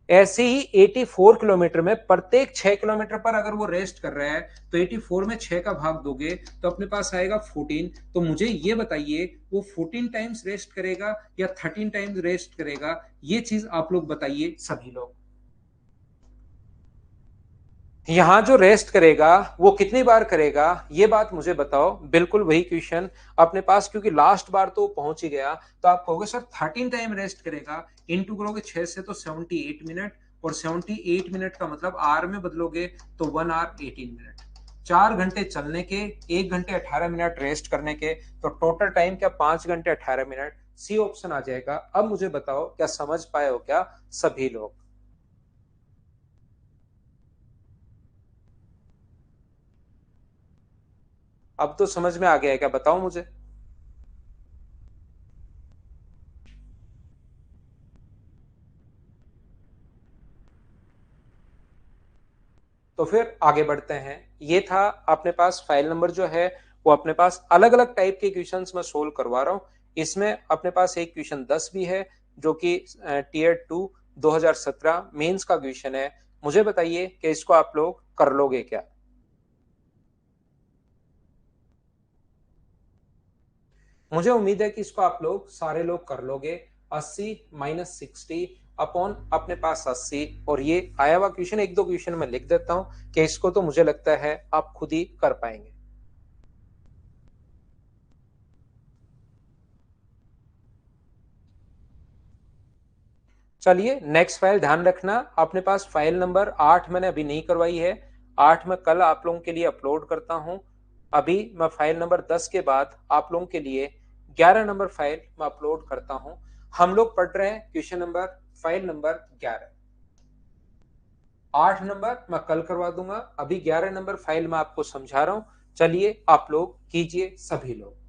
Speaker 1: ऐसे ही 84 किलोमीटर में प्रत्येक 6 किलोमीटर पर अगर वो रेस्ट कर रहा है तो 84 में 6 का भाग दोगे तो अपने पास आएगा 14। तो मुझे ये बताइए वो 14 टाइम्स रेस्ट करेगा या 13 टाइम्स रेस्ट करेगा, ये चीज आप लोग बताइए सभी लोग। यहां जो रेस्ट करेगा वो कितनी बार करेगा, ये बात मुझे बताओ। बिल्कुल वही क्वेश्चन अपने पास, क्योंकि लास्ट बार तो पहुंच ही गया, तो आप कहोगे सर 13 टाइम रेस्ट करेगा, इनटू करोगे 6 से तो 78 मिनट, और 78 मिनट का मतलब आर में बदलोगे तो 1 आवर 18 मिनट। 4 घंटे चलने के, 1 घंटे 18 मिनट रेस्ट करने के, तो टोटल टाइम क्या 5 घंटे 18 मिनट। सी ऑप्शन आ जाएगा। अब मुझे बताओ क्या समझ पाए हो क्या सभी लोग। अब तो समझ में आ गया है क्या, बताओ मुझे। तो फिर आगे बढ़ते हैं। ये था अपने पास फाइल नंबर जो है वो अपने पास अलग अलग टाइप के क्वेश्चंस मैं सोल्व करवा रहा हूं। इसमें अपने पास एक क्वेश्चन 10 भी है जो कि टीयर 2 2017 मेंस का क्वेश्चन है। मुझे बताइए कि इसको आप लोग कर लोगे क्या। मुझे उम्मीद है कि इसको आप लोग सारे लोग कर लोगे। 80 माइनस 60 अपॉन अपने पास 80, और ये आया हुआ क्वेश्चन एक दो क्वेश्चन मैं लिख देता हूं कि इसको तो मुझे लगता है आप खुद ही कर पाएंगे। चलिए नेक्स्ट फाइल ध्यान रखना, अपने पास फाइल नंबर 8 मैंने अभी नहीं करवाई है, 8 मैं कल आप लोगों के लिए अपलोड करता हूं। अभी मैं फाइल नंबर 10 के बाद आप लोगों के लिए 11 नंबर फाइल मैं अपलोड करता हूं। हम लोग पढ़ रहे हैं question number file number 11। 8 number मैं कल करवा दूंगा, अभी 11 नंबर फाइल मैं आपको समझा रहा हूं। चलिए आप लोग कीजिए सभी लोग।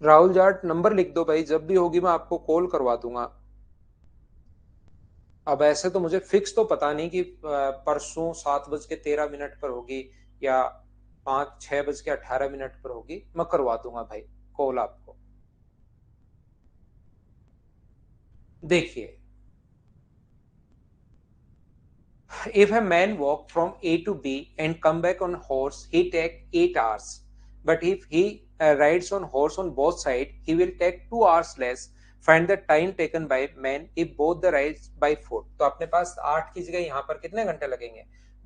Speaker 1: राहुल जाट नंबर लिख दो भाई, जब भी होगी मैं आपको कॉल करवा दूंगा। अब ऐसे तो मुझे फिक्स तो पता नहीं कि परसों 7:13 पर होगी या 5 6:18 पर होगी, मैं करवा दूंगा भाई कॉल आपको। देखिए, if a man walk from A to B and come back on horse, he take 8 hours. But if he rides on horse on both sides, he will take 2 hours less. Find the time taken by man if both the rides by foot. तो अपने पास 8 की जगह यहाँ पर कितने घंटे लगेंगे,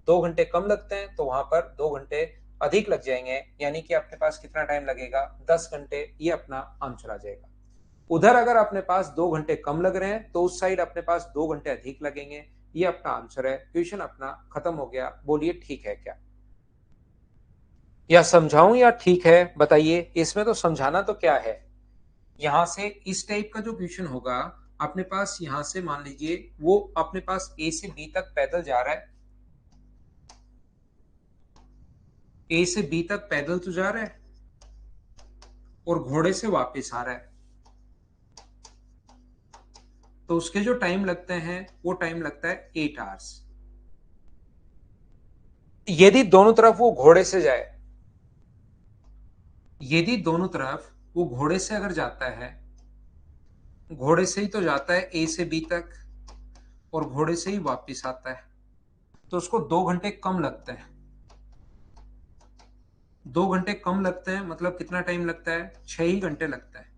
Speaker 1: 2 घंटे कम लगते हैं, तो वहां पर 2 घंटे अधिक लग जाएंगे, यानी कि अपने पास कितना टाइम लगेगा, 10 घंटे। ये अपना आंसर आ जाएगा। उधर अगर अपने पास 2 घंटे कम लग रहे हैं तो उस साइड अपने पास 2 घंटे अधिक लगेंगे। ये अपना आंसर है। क्वेश्चन अपना खत्म हो गया। बोलिए ठीक है क्या, या समझाऊं या ठीक है बताइए। इसमें तो समझाना तो क्या है, यहां से इस टाइप का जो क्वेश्चन होगा अपने पास, यहां से मान लीजिए वो अपने पास ए से बी तक पैदल जा रहा है, ए से बी तक पैदल तो जा रहा है और घोड़े से वापस आ रहा है, तो उसके जो टाइम लगते हैं वो टाइम लगता है 8 आवर्स। यदि दोनों तरफ वो घोड़े से जाए, यदि दोनों तरफ वो घोड़े से अगर जाता है, घोड़े से ही तो जाता है ए से बी तक और घोड़े से ही वापस आता है, तो उसको 2 घंटे कम लगते हैं। 2 घंटे कम लगते हैं मतलब कितना टाइम लगता है, 6 ही घंटे लगता है।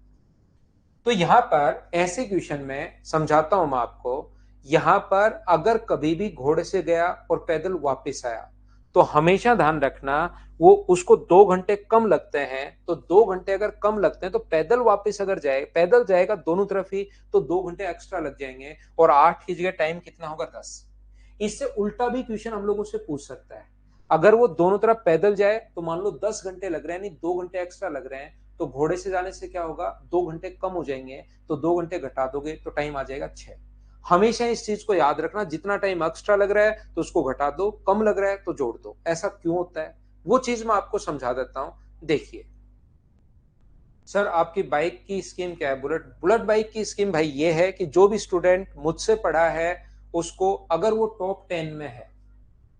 Speaker 1: तो यहां पर ऐसे क्वेश्चन में समझाता हूं मैं आपको, यहां पर अगर कभी भी घोड़े से गया और पैदल वापस आया तो हमेशा ध्यान रखना वो उसको 2 घंटे कम लगते हैं। तो 2 घंटे अगर कम लगते हैं तो पैदल वापस अगर जाए, पैदल जाएगा दोनों तरफ ही, तो 2 घंटे एक्स्ट्रा लग जाएंगे और 8 की जगह टाइम कितना होगा, 10। इससे उल्टा भी क्वेश्चन हम लोगों से पूछ सकता है। अगर वो दोनों तरफ पैदल जाए तो मान लो 10 घंटे लग रहे हैं, नहीं 2 घंटे एक्स्ट्रा लग रहे हैं, तो घोड़े से जाने से क्या होगा, 2 घंटे कम हो जाएंगे, तो 2 घंटे घटा दोगे तो टाइम आ जाएगा 6। हमेशा इस चीज को याद रखना, जितना टाइम एक्स्ट्रा लग रहा है तो उसको घटा दो, कम लग रहा है तो जोड़ दो। ऐसा क्यों होता है वो चीज मैं आपको समझा देता हूं। देखिए सर, आपकी बाइक की स्कीम क्या है, बुलेट बुलेट बाइक की स्कीम भाई ये है कि जो भी स्टूडेंट मुझसे पढ़ा है उसको, अगर वो टॉप 10 में है,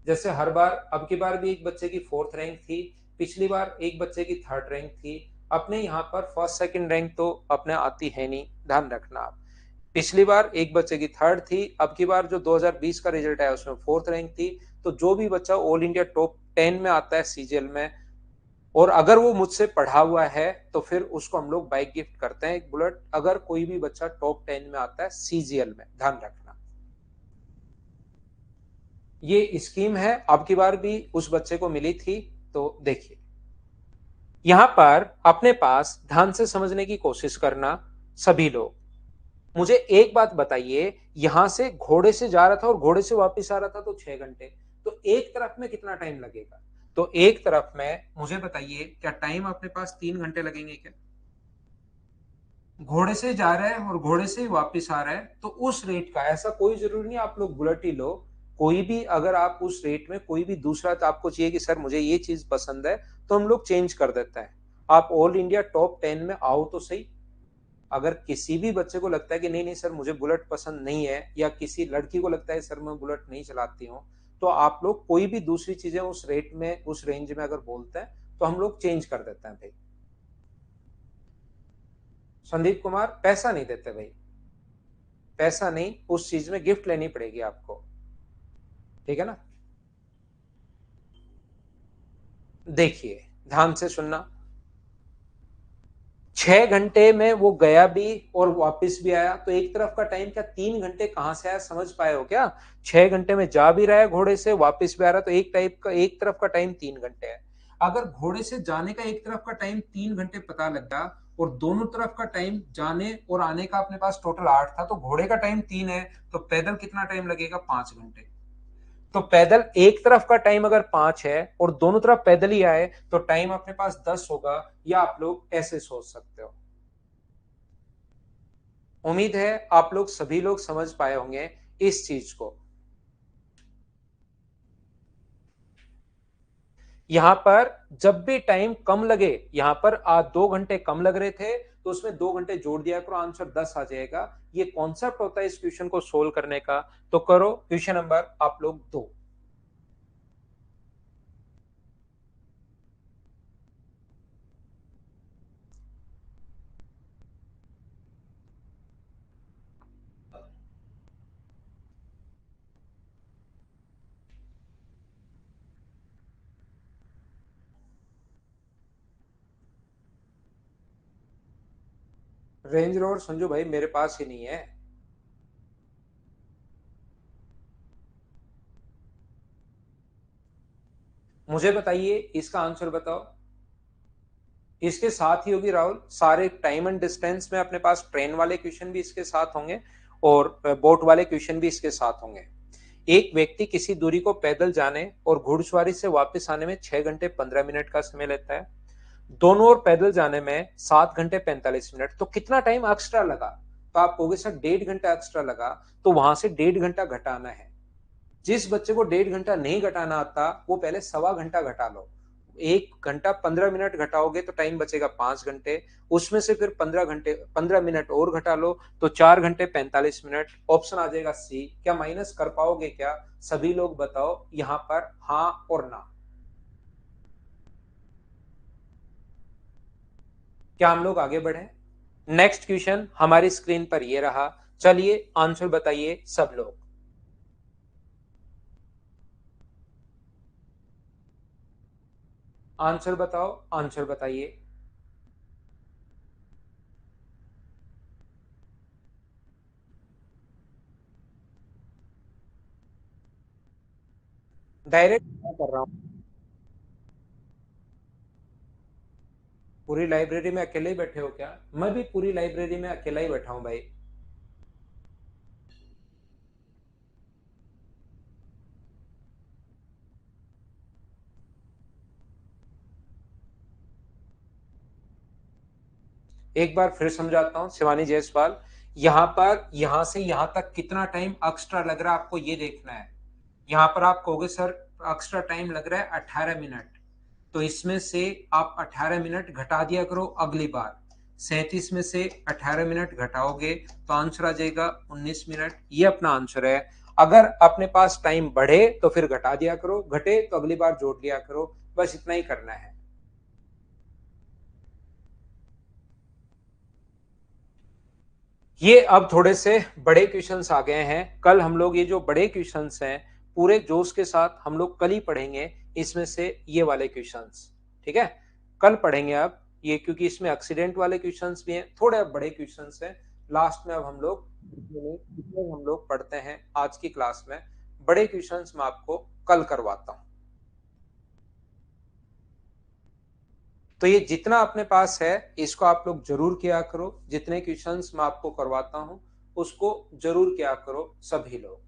Speaker 1: जैसे हर बार, अब की बार भी एक बच्चे की 4th रैंक थी, पिछली बार एक बच्चे की 3rd रैंक थी, अपने यहाँ पर फर्स्ट सेकंड रैंक तो अपने आती है नहीं, ध्यान रखना आप। पिछली बार एक बच्चे की 3rd थी, अब की बार जो 2020 का रिजल्ट आया उसमें 4th रैंक थी। तो जो भी बच्चा ऑल इंडिया टॉप 10 में आता है सीजीएल में, और अगर वो मुझसे पढ़ा हुआ है तो फिर उसको हम लोग बाइक गिफ्ट करते हैं एक बुलेट, अगर कोई भी बच्चा टॉप 10 में आता है सीजीएल में, ध्यान रखना। ये स्कीम है, अब की बार भी उस बच्चे को मिली थी। तो देखिए यहां पर अपने पास ध्यान से समझने की कोशिश करना सभी लोग। मुझे एक बात बताइए, यहां से घोड़े से जा रहा था और घोड़े से वापस आ रहा था तो 6 घंटे, तो एक तरफ में कितना टाइम लगेगा, तो एक तरफ में मुझे बताइए क्या टाइम अपने पास 3 घंटे लगेंगे क्या। घोड़े से जा रहा है और घोड़े से ही वापस आ रहा है, तो उस रेट का, ऐसा कोई जरूरी नहीं आप लोग बुलेट ही लो, कोई भी अगर आप उस रेट में कोई भी दूसरा, तो आपको चाहिए कि सर मुझे ये चीज पसंद है, तो हम लोग चेंज कर देते हैं। आप ऑल इंडिया टॉप 10 में आओ तो सही। अगर किसी भी बच्चे को लगता है कि नहीं नहीं सर मुझे बुलेट पसंद नहीं है, या किसी लड़की को लगता है सर मैं बुलेट नहीं चलाती हूँ, तो आप लोग कोई भी दूसरी चीजें उस रेट में, उस रेंज में अगर बोलते हैं तो हम लोग चेंज कर देते हैं भाई। संदीप कुमार, पैसा नहीं देते भाई, पैसा नहीं, उस चीज में गिफ्ट लेनी पड़ेगी आपको, ठीक है ना। देखिए ध्यान से सुनना, 6 घंटे में वो गया भी और वापस भी आया, तो एक तरफ का टाइम क्या 3 घंटे कहां से आया, समझ पाए हो क्या। 6 घंटे में जा भी रहा है घोड़े से, वापस भी आ रहा है, तो एक टाइप का, एक तरफ का टाइम 3 घंटे है। अगर घोड़े से जाने का एक तरफ का टाइम 3 घंटे पता लगा और दोनों तरफ का टाइम जाने और आने का अपने पास टोटल 8 था, तो घोड़े का टाइम 3 है, तो पैदल कितना टाइम लगेगा, 5 घंटे। तो पैदल एक तरफ का टाइम अगर 5 है और दोनों तरफ पैदल ही आए तो टाइम अपने पास 10 होगा, या आप लोग ऐसे सोच सकते हो। उम्मीद है आप लोग सभी लोग समझ पाए होंगे इस चीज को। यहां पर जब भी टाइम कम लगे, यहां पर 2 घंटे कम लग रहे थे तो उसमें 2 घंटे जोड़ दिया करो, आंसर 10 आ जाएगा। ये कॉन्सेप्ट होता है इस क्वेश्चन को सोल्व करने का। तो करो क्वेश्चन नंबर आप लोग 2। रेंज रोवर संजू भाई मेरे पास ही नहीं है। मुझे बताइए इसका आंसर बताओ। इसके साथ ही होगी राहुल, सारे टाइम एंड डिस्टेंस में अपने पास ट्रेन वाले क्वेश्चन भी इसके साथ होंगे और बोट वाले क्वेश्चन भी इसके साथ होंगे। एक व्यक्ति किसी दूरी को पैदल जाने और घुड़सवारी से वापस आने में 6 घंटे 15 मिनट का समय लेता है। दोनों ओर पैदल जाने में 7 घंटे 45 मिनट, तो कितना टाइम एक्स्ट्रा लगा? तो आप कहोगे सर 1.5 घंटा एक्स्ट्रा लगा, तो वहां से 1.5 घंटा घटाना है। जिस बच्चे को 1.5 घंटा नहीं घटाना आता वो पहले 1.25 घंटा घटा लो। 1 घंटा 15 मिनट घटाओगे तो टाइम बचेगा 5 घंटे, उसमें से फिर 15 घंटे 15 मिनट और घटा लो तो 4 घंटे 45 मिनट। ऑप्शन आ जाएगा सी। क्या माइनस कर पाओगे क्या? सभी लोग बताओ यहां पर हाँ और ना। क्या हम लोग आगे बढ़े? नेक्स्ट क्वेश्चन हमारी स्क्रीन पर ये रहा। चलिए आंसर बताइए सब लोग। आंसर बताओ, आंसर बताइए। डायरेक्ट कर रहा हूं। पूरी लाइब्रेरी में अकेले ही बैठे हो क्या? मैं भी पूरी लाइब्रेरी में अकेला ही बैठा हूं भाई। एक बार फिर समझाता हूं शिवानी जायसवाल। यहां पर यहां से यहां तक कितना टाइम एक्स्ट्रा लग रहा है आपको ये देखना है। यहां पर आप कहोगे सर एक्स्ट्रा टाइम लग रहा है 18 मिनट, तो इसमें से आप 18 मिनट घटा दिया करो अगली बार। 37 में से 18 मिनट घटाओगे तो आंसर आ जाएगा 19 मिनट। ये अपना आंसर है। अगर अपने पास टाइम बढ़े तो फिर घटा दिया करो, घटे तो अगली बार जोड़ लिया करो। बस इतना ही करना है। ये अब थोड़े से बड़े क्वेश्चंस आ गए हैं। कल हम लोग ये जो बड़े क्वेश्चंस हैं पूरे जोश के साथ हम लोग कल ही पढ़ेंगे। इसमें से ये वाले क्वेश्चंस, ठीक है, कल पढ़ेंगे अब ये, क्योंकि इसमें एक्सीडेंट वाले क्वेश्चंस भी हैं, थोड़े अब बड़े क्वेश्चंस हैं। लास्ट में अब हम लोग जितने हम लोग पढ़ते हैं आज की क्लास में, बड़े क्वेश्चंस मैं आपको कल करवाता हूं। तो ये जितना अपने पास है इसको आप लोग जरूर किया करो। जितने क्वेश्चंस मैं आपको करवाता हूं उसको जरूर किया करो सभी लोग।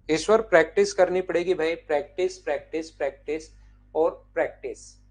Speaker 1: ईश्वर प्रैक्टिस करनी पड़ेगी भाई, प्रैक्टिस प्रैक्टिस प्रैक्टिस और प्रैक्टिस।